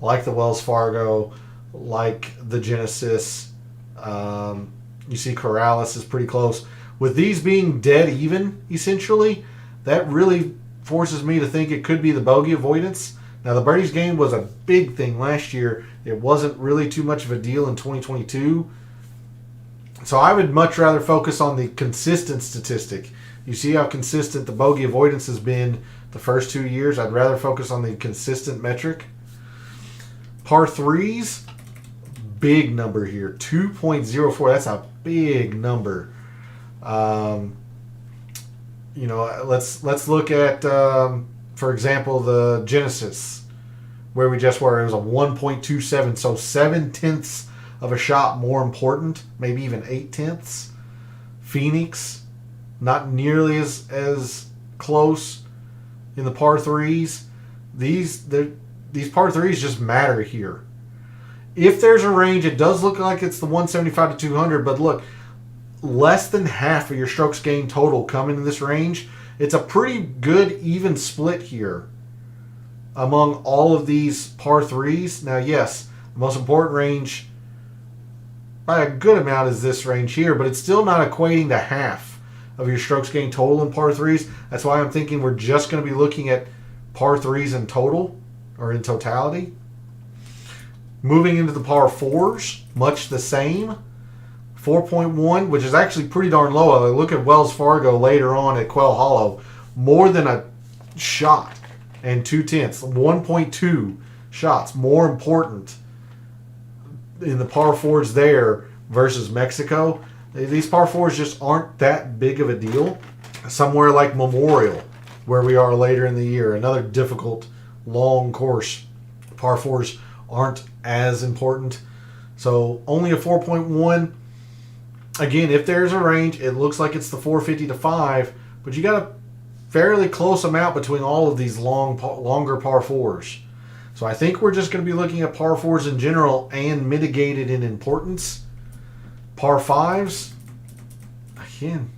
like the Wells Fargo, like the Genesis. You see Corrales is pretty close. With these being dead even, essentially, that really forces me to think it could be the bogey avoidance. Now, the birdies gained was a big thing last year. It wasn't really too much of a deal in 2022. So I would much rather focus on the consistent statistic. You see how consistent the bogey avoidance has been the first 2 years. I'd rather focus on the consistent metric. Par threes, big number here, 2.04. That's a big number. Let's look at, for example, the Genesis, where we just were. It was a 1.27, so 7/10 of a shot more important, maybe even 8/10. Phoenix, not nearly as close in the par threes. These par threes just matter here. If there's a range, it does look like it's the 175 to 200, but look, less than half of your strokes gained total come into this range. It's a pretty good even split here among all of these par threes. Now, yes, the most important range by a good amount is this range here, but it's still not equating to half of your strokes gained total in par threes. That's why I'm thinking we're just going to be looking at par threes in total or in totality. Moving into the par fours, much the same. 4.1, which is actually pretty darn low. I look at Wells Fargo later on at Quail Hollow, more than a shot and 2/10, 1.2 shots more important in the par fours there versus Mexico. These par fours just aren't that big of a deal. Somewhere like Memorial, where we are later in the year, another difficult, long course, par fours aren't as important. So only a 4.1. Again, if there's a range, it looks like it's the 450 to 5, but you got a fairly close amount between all of these longer par fours. So I think we're just going to be looking at par fours in general and mitigated in importance. Par fives, again,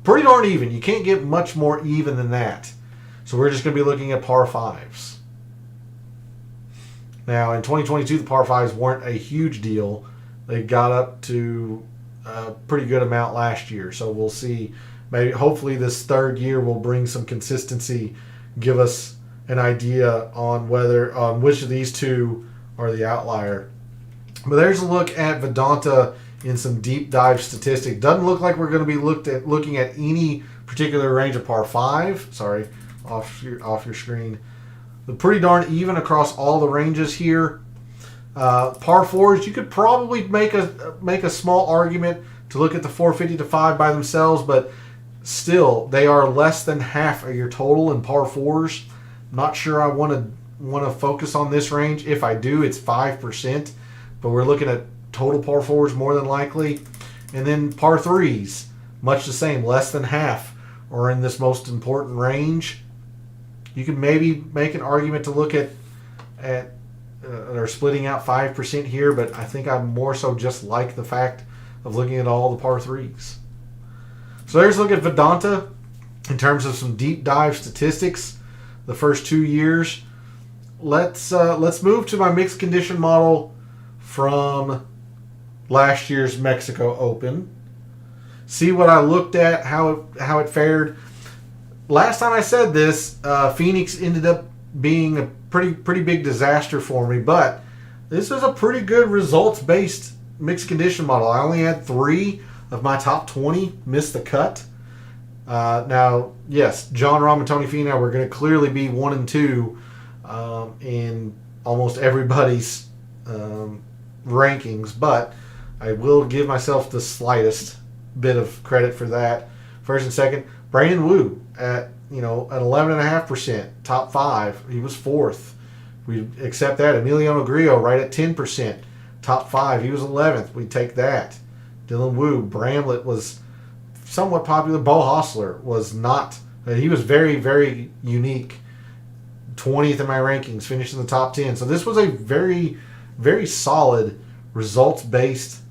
pretty darn even. You can't get much more even than that. So we're just going to be looking at par fives. Now, in 2022, the par fives weren't a huge deal. They got up to a pretty good amount last year. So we'll see. Maybe, hopefully, this third year will bring some consistency, give us an idea on which of these two are the outlier. But there's a look at Vedanta in some deep dive statistics. Doesn't look like we're going to be looking at any particular range of par 5. Sorry, off your screen. But pretty darn even across all the ranges here. Par 4s, you could probably make a small argument to look at the 450 to 5 by themselves, but still, they are less than half of your total in par 4s. Not sure I want to focus on this range. If I do, it's 5%, but we're looking at total par 4s more than likely. And then par 3s, much the same, less than half are in this most important range. You could maybe make an argument to look at or splitting out 5% here, but I think I more so just like the fact of looking at all the par 3s. So there's a look at Vedanta in terms of some deep dive statistics the first 2 years. Let's move to my mixed condition model from last year's Mexico Open. See what I looked at, how it fared. Last time I said this, Phoenix ended up being a pretty big disaster for me, but this is a pretty good results-based mixed condition model. I only had 3 of my top 20 miss the cut. Now, yes, John Rahm and Tony Finau were going to clearly be 1 and 2 in almost everybody's rankings, but I will give myself the slightest bit of credit for that. First and second, Brandon Wu at 11.5%, top 5. He was 4th. We accept that. Emiliano Grillo right at 10%, top 5. He was 11th. We'd take that. Dylan Wu, Bramlett was somewhat popular. Bo Hostler was not. He was very, very unique. 20th in my rankings, finished in the top 10. So this was a very, very solid results-based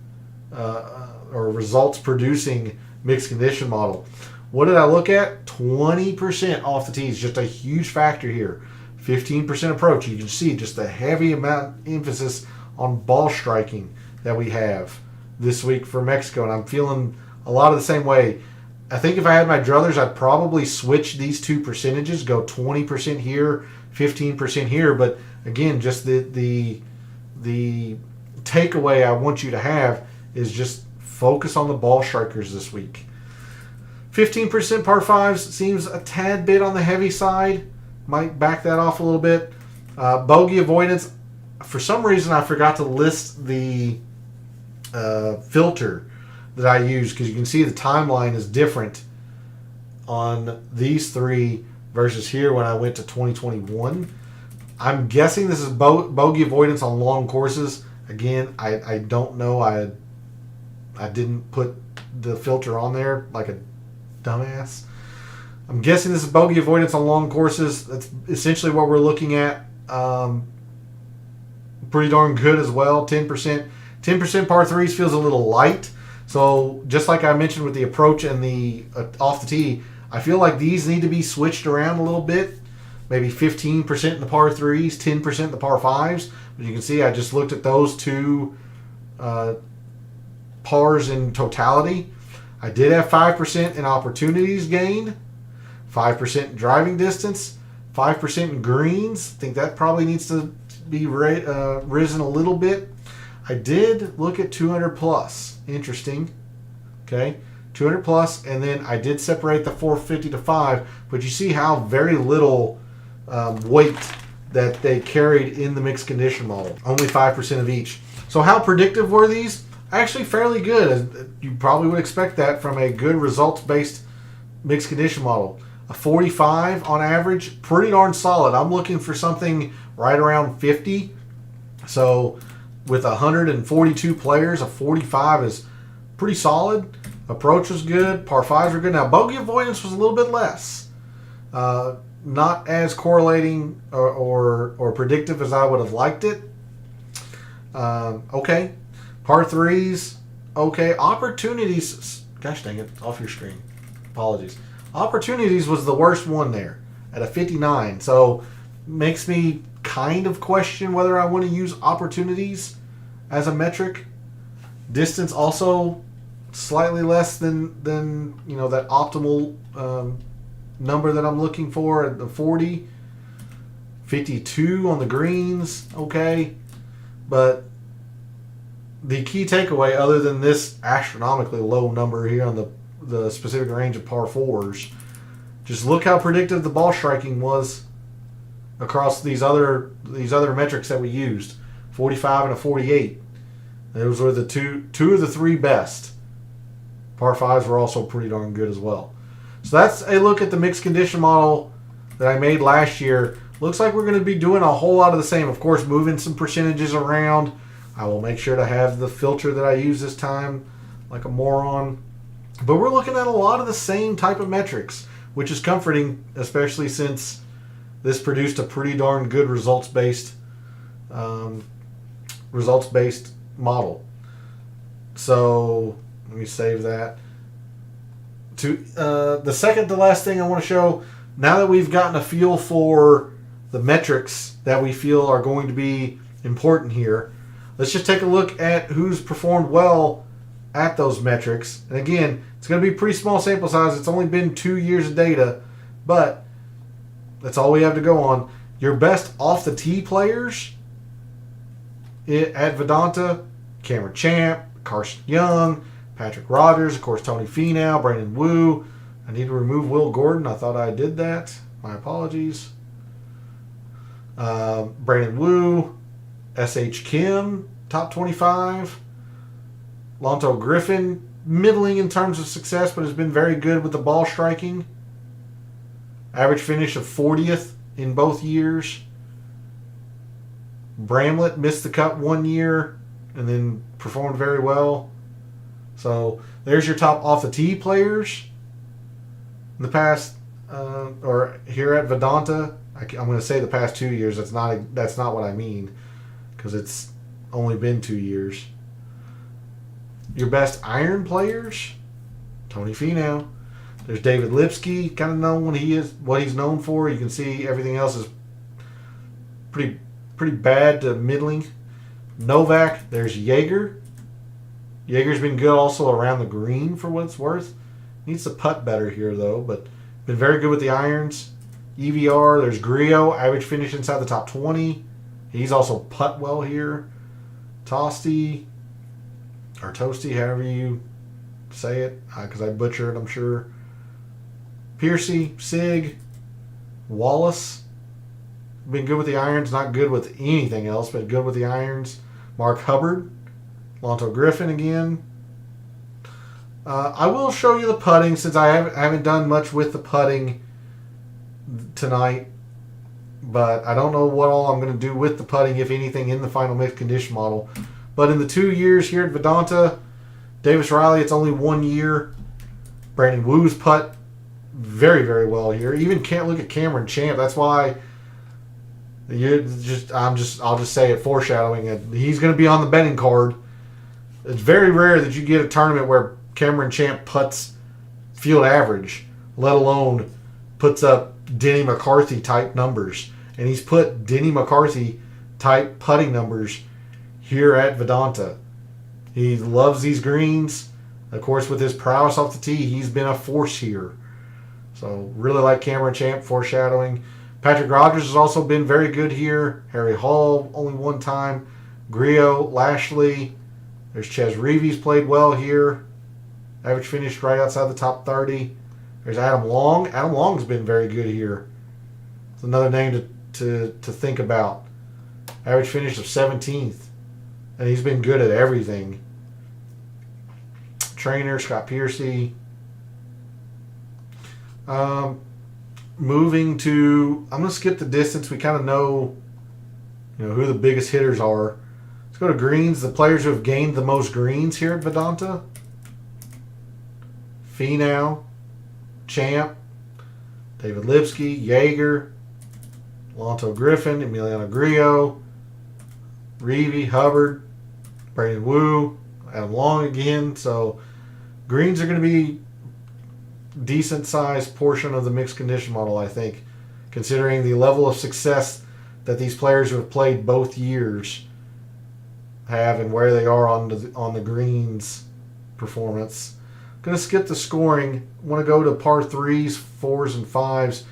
or results-producing mixed condition model. What did I look at? 20% off the tees, just a huge factor here. 15% approach. You can see just the heavy amount emphasis on ball striking that we have this week for Mexico, and I'm feeling a lot of the same way. I think if I had my druthers, I'd probably switch these two percentages, go 20% here, 15% here. But again, just the takeaway I want you to have is just focus on the ball strikers this week. 15% par 5s seems a tad bit on the heavy side. Might back that off a little bit. Bogey avoidance. For some reason, I forgot to list the filter that I use, because you can see the timeline is different on these three versus here when I went to 2021. I'm guessing this is bogey avoidance on long courses. Again, I don't know. I didn't put the filter on there like a dumbass. I'm guessing this is bogey avoidance on long courses. That's essentially what we're looking at. Pretty darn good as well. 10% par 3s feels a little light. So just like I mentioned with the approach and the off the tee, I feel like these need to be switched around a little bit. Maybe 15% in the par 3s, 10% in the par 5s. But you can see I just looked at those two pars in totality. I did have 5% in opportunities gained, 5% in driving distance, 5% in greens. I think that probably needs to be risen a little bit. I did look at 200 plus. Interesting. Okay, 200 plus, and then I did separate the 450 to 5. But you see how very little weight that they carried in the mixed condition model. Only 5% of each. So how predictive were these? Actually fairly good. You probably would expect that from a good results-based mixed condition model. A 45 on average, pretty darn solid. I'm looking for something right around 50. So with 142 players, a 45 is pretty solid. Approach was good. Par 5s were good. Now, bogey avoidance was a little bit less. Not as correlating or predictive as I would have liked it. Okay. Par 3s, okay. Opportunities, gosh dang it, off your screen. Apologies. Opportunities was the worst one there at a 59. So makes me kind of question whether I want to use opportunities as a metric. Distance also slightly less than that optimal number that I'm looking for at the 40. 52 on the greens, okay. But the key takeaway, other than this astronomically low number here on the specific range of par 4s, just look how predictive the ball striking was across these other metrics that we used. 45 and a 48. Those were the two of the three best. Par 5s were also pretty darn good as well. So that's a look at the mixed condition model that I made last year. Looks like we're going to be doing a whole lot of the same. Of course, moving some percentages around. I will make sure to have the filter that I use this time like a moron. But we're looking at a lot of the same type of metrics, which is comforting, especially since this produced a pretty darn good results-based model. So let me save that. The second to last thing I want to show, now that we've gotten a feel for the metrics that we feel are going to be important here, let's just take a look at who's performed well at those metrics. And again, it's going to be a pretty small sample size. It's only been 2 years of data, but that's all we have to go on. Your best off the tee players at Vedanta: Cameron Champ, Carson Young, Patrick Rogers, of course, Tony Finau, Brandon Wu. I need to remove Will Gordon. I thought I did that. My apologies. Brandon Wu, S.H. Kim, top 25. Lonto Griffin, middling in terms of success, but has been very good with the ball striking. Average finish of 40th in both years. Bramlett missed the cut 1 year and then performed very well. So there's your top off the tee players in the past, or here at Vedanta. I'm going to say the past 2 years. That's not what I mean, because it's only been 2 years. Your best iron players: Tony Finau. There's David Lipsky, kind of known what he's known for. You can see everything else is pretty bad to middling. Novak, there's Jaeger. Jaeger's been good also around the green for what it's worth. Needs to putt better here though, but been very good with the irons. EVR, there's Griot, average finish inside the top 20. He's also putt well here. Toasty, or Toasty, however you say it, because I butcher it, I'm sure. Piercy, Sig, Wallace, been good with the irons, not good with anything else, but good with the irons. Mark Hubbard, Lonto Griffin again. I will show you the putting since I haven't done much with the putting tonight, but I don't know what all I'm going to do with the putting, if anything, in the final mixed condition model. But in the 2 years here at Vedanta, Davis Riley, it's only 1 year. Brandon Wu's putt very, very well here. Even can't look at Cameron Champ. That's why I'll just say it, foreshadowing it. He's going to be on the betting card. It's very rare that you get a tournament where Cameron Champ putts field average, let alone puts up Denny McCarthy type numbers. And he's put Denny McCarthy type putting numbers here at Vedanta. He loves these greens. Of course, with his prowess off the tee, he's been a force here. So really like Cameron Champ, foreshadowing. Patrick Rogers has also been very good here. Harry Hall, only one time. Griot, Lashley. There's Ches Reeves, played well here. Average finished right outside the top 30. There's Adam Long. Adam Long's been very good here. It's another name to think about. Average finish of 17th. And he's been good at everything. Trainer, Scott Piercy. Moving to, I'm going to skip the distance. We kind of know, who the biggest hitters are. Let's go to greens. The players who have gained the most greens here at Vedanta. Finau, Champ, David Lipsky, Jaeger, Lonto Griffin, Emiliano Grillo, Reeve, Hubbard, Brandon Wu, Adam Long again. So greens are going to be decent sized portion of the mixed condition model, I think, considering the level of success that these players who have played both years have and where they are on the greens performance. Going to skip the scoring. Want to go to par 3s, 4s, and 5s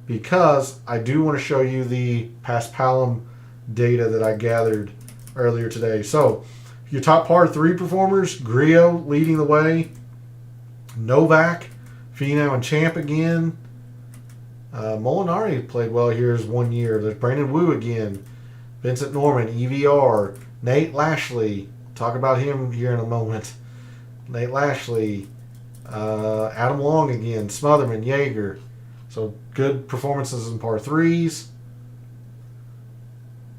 because I do want to show you the Paspalum data that I gathered earlier today. So your top par 3 performers, Griot leading the way, Novak, Finau, and Champ again. Molinari played well here as 1 year. There's Brandon Wu again, Vincent Norman, EVR, Nate Lashley. Talk about him here in a moment. Nate Lashley, Adam Long again, Smotherman, Jaeger. So good performances in par 3s.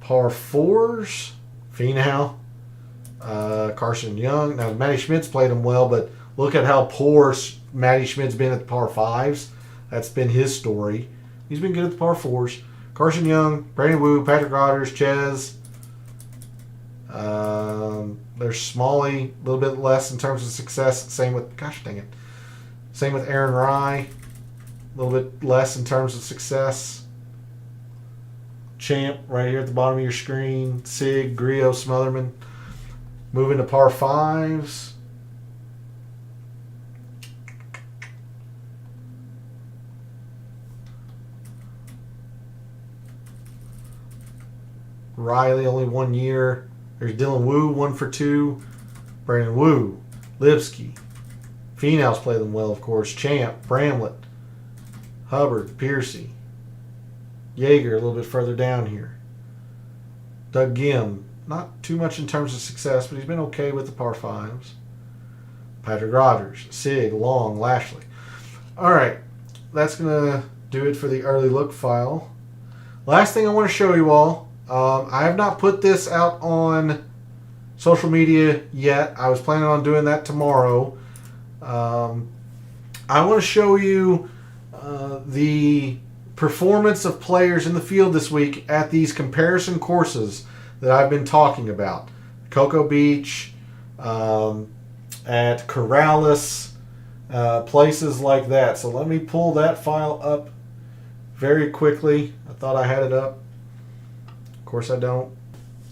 Par 4s, Finau, Carson Young. Now, Matty Schmidt's played him well, but look at how poor Matty Schmidt's been at the par 5s. That's been his story. He's been good at the par 4s. Carson Young, Brandon Wu, Patrick Rogers, Ches. There's Smalley, a little bit less in terms of success. Same with, same with Aaron Rye. A little bit less in terms of success. Champ right here at the bottom of your screen. Sig, Griot, Smotherman. Moving to par 5s. Riley, only 1 year. There's Dylan Wu, 1 for 2. Brandon Wu, Lipsky. Finau's played them well, of course. Champ, Bramlett, Hubbard, Piercy. Jaeger, a little bit further down here. Doug Gim, not too much in terms of success, but he's been okay with the par 5s. Patrick Rogers, Sig, Long, Lashley. All right, that's going to do it for the early look file. Last thing I want to show you all. I have not put this out on social media yet. I was planning on doing that tomorrow. I want to show you the performance of players in the field this week at these comparison courses that I've been talking about. Cocoa Beach, at Corrales, places like that. So let me pull that file up very quickly. I thought I had it up. course I don't.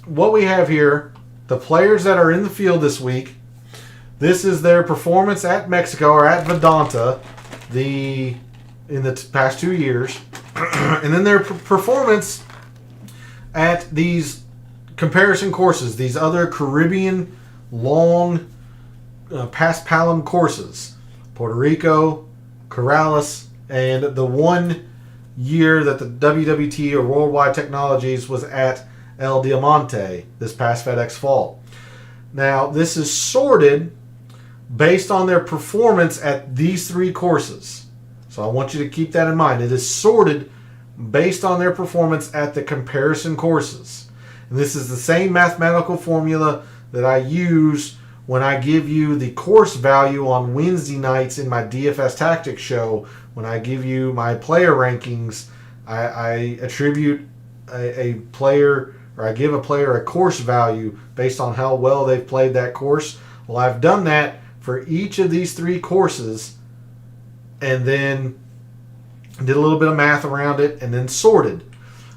What we have here, the players that are in the field this week, this is their performance at Mexico or at Vedanta in the past 2 years. And then their performance at these comparison courses, these other Caribbean long Paspalum courses, Puerto Rico, Corrales, and the 1 year that the WWT or Worldwide Technologies was at El Diamante this past FedEx Fall. Now, this is sorted based on their performance at these 3 courses. So I want you to keep that in mind. It is sorted based on their performance at the comparison courses. And this is the same mathematical formula that I use when I give you the course value on Wednesday nights in my DFS Tactics show. When I give you my player rankings, I attribute a player, or I give a player a course value based on how well they've played that course. Well, I've done that for each of these 3 courses, and then did a little bit of math around it, and then sorted.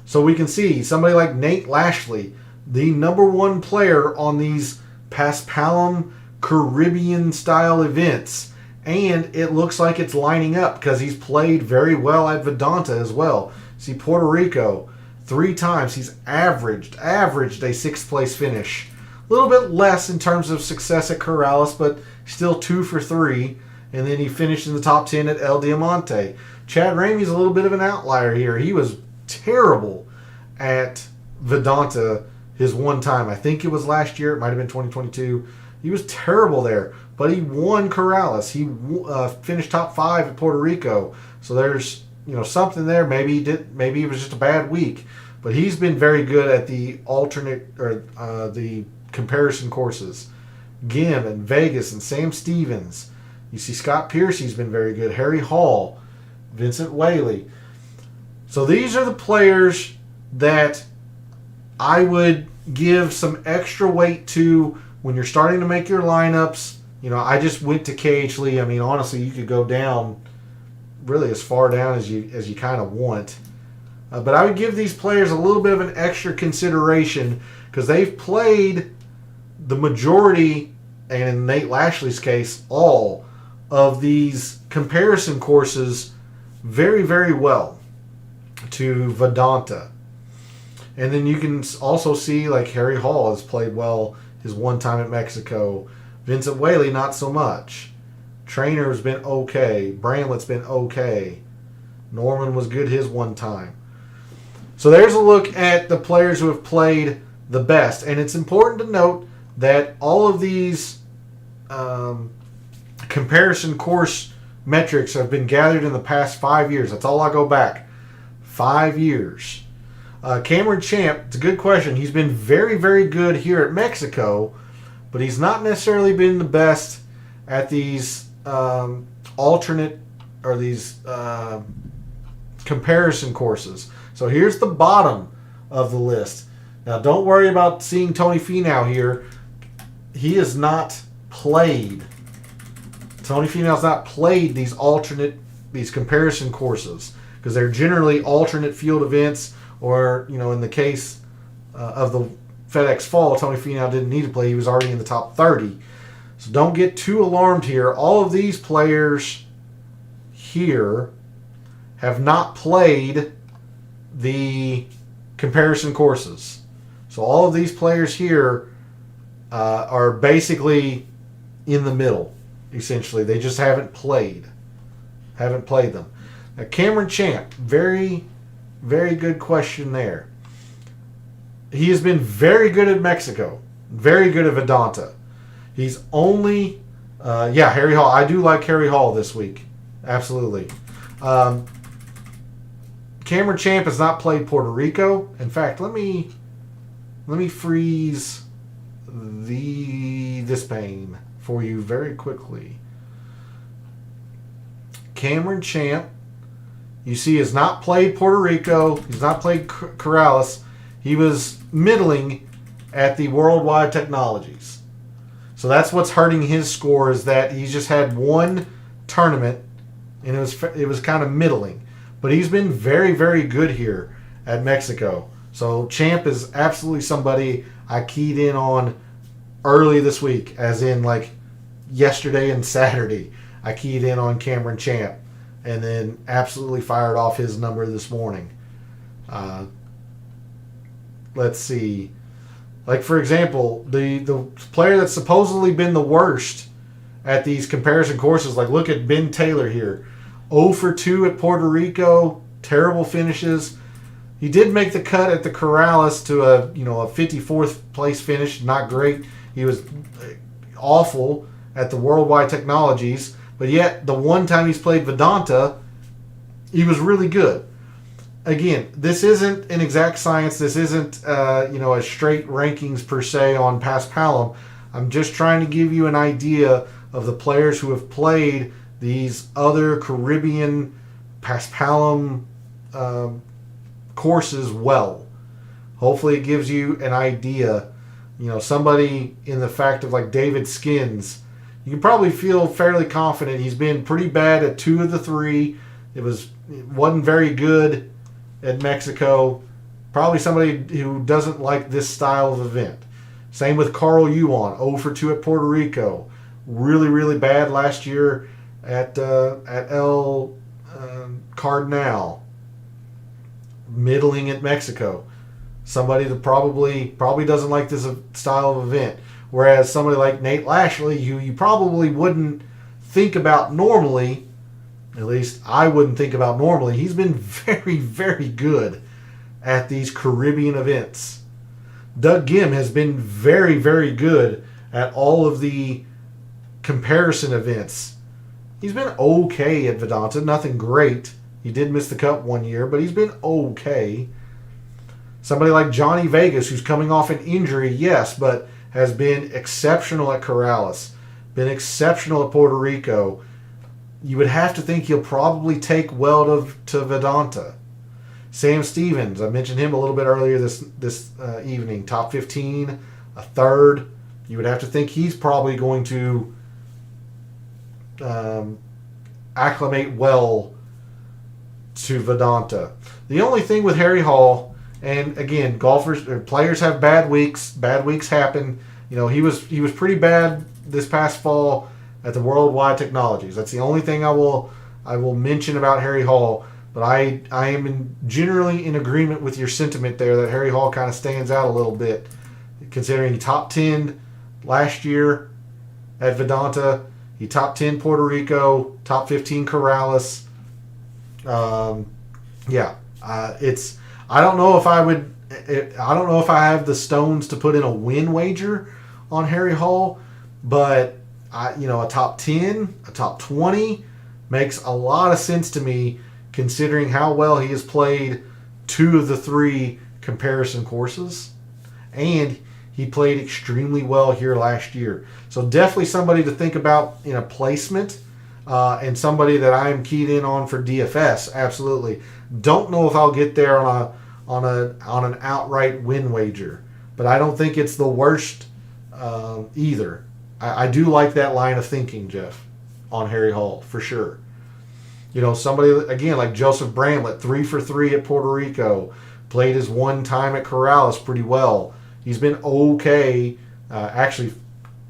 So we can see somebody like Nate Lashley, the #1 player on these Paspalum Caribbean style events, and it looks like it's lining up because he's played very well at Vedanta as well. See, Puerto Rico 3 times he's averaged a 6th place finish. A little bit less in terms of success at Corrales, but still 2 for 3. And then he finished in the top 10 at El Diamante. Chad Ramey's a little bit of an outlier here. He was terrible at Vedanta his one time. I think it was last year. It might have been 2022. He was terrible there. But he won Corrales. He finished top 5 at Puerto Rico. So there's something there. Maybe it was just a bad week. But he's been very good at the alternate or the comparison courses. Gim and Vegas and Sam Stevens. You see Scott Piercy's been very good. Harry Hall, Vincent Whaley. So these are the players that I would give some extra weight to when you're starting to make your lineups. I just went to KH Lee. I mean, honestly, you could go down really as far down as you kind of want. But I would give these players a little bit of an extra consideration because they've played the majority, and in Nate Lashley's case, all of these comparison courses very, very well to Vedanta. And then you can also see like Harry Hall has played well his one time at Mexico. Vincent Whaley, not so much. Trainer's been okay. Bramlett's been okay. Norman was good his one time. So there's a look at the players who have played the best. And it's important to note that all of these comparison course metrics have been gathered in the past 5 years. That's all I go back. 5 years. Cameron Champ, it's a good question. He's been very, very good here at Mexico, but he's not necessarily been the best at these alternate or these comparison courses. So here's the bottom of the list. Now don't worry about seeing Tony Finau here. He has not played. Tony Finau's not played these comparison courses because they're generally alternate field events, or in the case of the FedEx Fall, Tony Finau didn't need to play. He was already in the top 30. So don't get too alarmed here. All of these players here have not played the comparison courses. So all of these players here are basically in the middle, essentially. They just haven't played them. Now, Cameron Champ, very, very good question there. He has been very good at Mexico, very good at Vedanta. He's only, Harry Hall. I do like Harry Hall this week, absolutely. Cameron Champ has not played Puerto Rico. In fact, let me freeze this pane for you very quickly. Cameron Champ, you see, has not played Puerto Rico. He's not played Corrales. He was middling at the Worldwide Technologies. So that's what's hurting his score, is that he's just had one tournament, and it was kind of middling. But he's been very, very good here at Mexico. So Champ is absolutely somebody I keyed in on early this week, as in like yesterday and Saturday. I keyed in on Cameron Champ and then absolutely fired off his number this morning. Let's see. Like, for example, the player that's supposedly been the worst at these comparison courses, like look at Ben Taylor here. 0 for 2 at Puerto Rico, terrible finishes. He did make the cut at the Corrales to a 54th place finish, not great. He was awful at the Worldwide Technologies, but yet the one time he's played Vedanta, he was really good. Again, this isn't an exact science. This isn't a straight rankings per se on Paspalum. I'm just trying to give you an idea of the players who have played these other Caribbean Paspalum courses well. Hopefully it gives you an idea. Somebody in the fact of like David Skins, you can probably feel fairly confident. He's been pretty bad at 2 of the 3. It wasn't very good at Mexico. Probably somebody who doesn't like this style of event. Same with Carl Yuan, 0 for 2 at Puerto Rico. Really, really bad last year at El Cardinal. Middling at Mexico. Somebody that probably doesn't like this style of event. Whereas somebody like Nate Lashley, who you probably wouldn't think about normally, at least I wouldn't think about normally, he's been very, very good at these Caribbean events. Doug Gim has been very, very good at all of the comparison events. He's been okay at Vedanta, nothing great. He did miss the cut one year, but he's been okay. Somebody like Johnny Vegas, who's coming off an injury, yes, but has been exceptional at Corrales, been exceptional at Puerto Rico. You would have to think he'll probably take well to Vedanta. Sam Stevens, I mentioned him a little bit earlier this evening. Top 15, a third. You would have to think he's probably going to acclimate well to Vedanta. The only thing with Harry Hall, and again, players have bad weeks. Bad weeks happen. He was pretty bad this past fall at the Worldwide Technologies. That's the only thing I will mention about Harry Hall. But I am generally in agreement with your sentiment there that Harry Hall kind of stands out a little bit, considering he top 10 last year at Vedanta. He top 10 Puerto Rico, top 15 Corrales. I don't know if I have the stones to put in a win wager on Harry Hall, but a top 10, a top 20 makes a lot of sense to me, considering how well he has played 2 of the 3 comparison courses, and he played extremely well here last year. So definitely somebody to think about in a placement, and somebody that I'm keyed in on for DFS. Absolutely. Don't know if I'll get there on an outright win wager, but I don't think it's the worst either. I do like that line of thinking, Jeff, on Harry Hall for sure. Somebody again like Joseph Bramlett, 3 for 3 at Puerto Rico, played his one time at Corrales pretty well. He's been okay, actually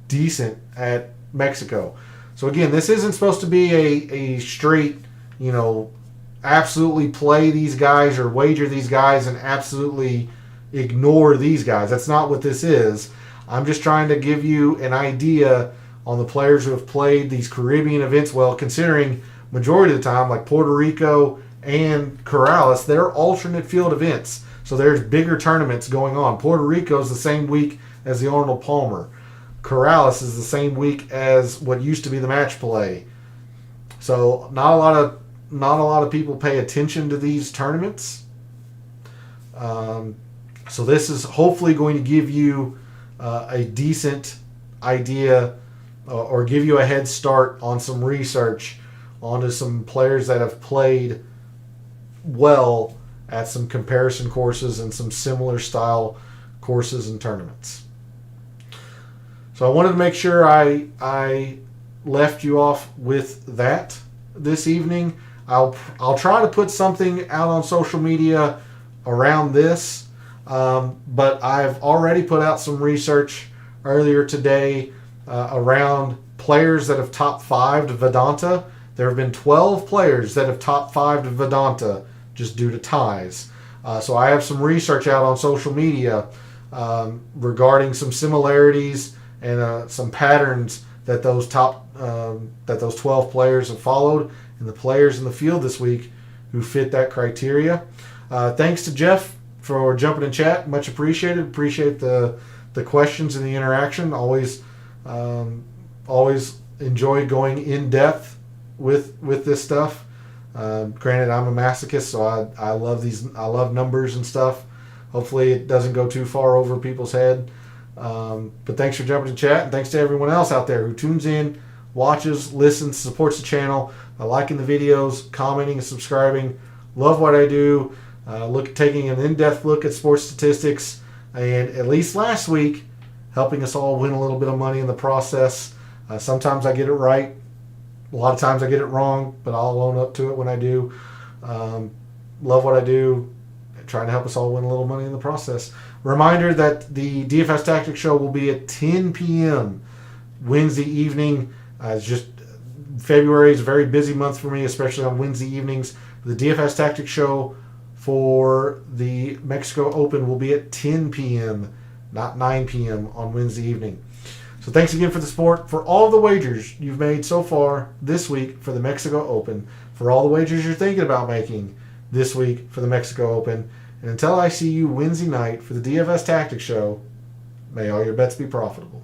decent at Mexico. So again, this isn't supposed to be a straight, absolutely play these guys or wager these guys and absolutely ignore these guys. That's not what this is. I'm just trying to give you an idea on the players who have played these Caribbean events well, considering majority of the time, like Puerto Rico and Corrales, they're alternate field events. So there's bigger tournaments going on. Puerto Rico is the same week as the Arnold Palmer. Corrales is the same week as what used to be the match play. So not a lot of people pay attention to these tournaments. So this is hopefully going to give you a decent idea or give you a head start on some research onto some players that have played well at some comparison courses and some similar style courses and tournaments. So I wanted to make sure I left you off with that this evening. I'll try to put something out on social media around this. But I've already put out some research earlier today around players that have top 5'd Vedanta. There have been 12 players that have top 5'd Vedanta just due to ties. So I have some research out on social media regarding some similarities and some patterns that those 12 players have followed, and the players in the field this week who fit that criteria. Thanks to Jeff for jumping in chat. Much appreciated. Appreciate the questions and the interaction. Always enjoy going in depth with this stuff. Granted, I'm a masochist, so I love numbers and stuff. Hopefully it doesn't go too far over people's head. But thanks for jumping in chat, and thanks to everyone else out there who tunes in, watches, listens, supports the channel by liking the videos, commenting, and subscribing. Love what I do. Taking an in-depth look at sports statistics, and at least last week, helping us all win a little bit of money in the process. Sometimes I get it right. A lot of times I get it wrong, but I'll own up to it when I do. Love what I do. Trying to help us all win a little money in the process. Reminder that the DFS Tactics show will be at 10 p.m. Wednesday evening. February is a very busy month for me, especially on Wednesday evenings. The DFS Tactics show for the Mexico Open will be at 10 p.m., not 9 p.m. on Wednesday evening. So thanks again for the support, for all the wagers you've made so far this week for the Mexico Open, for all the wagers you're thinking about making this week for the Mexico Open. And until I see you Wednesday night for the DFS Tactics show, may all your bets be profitable.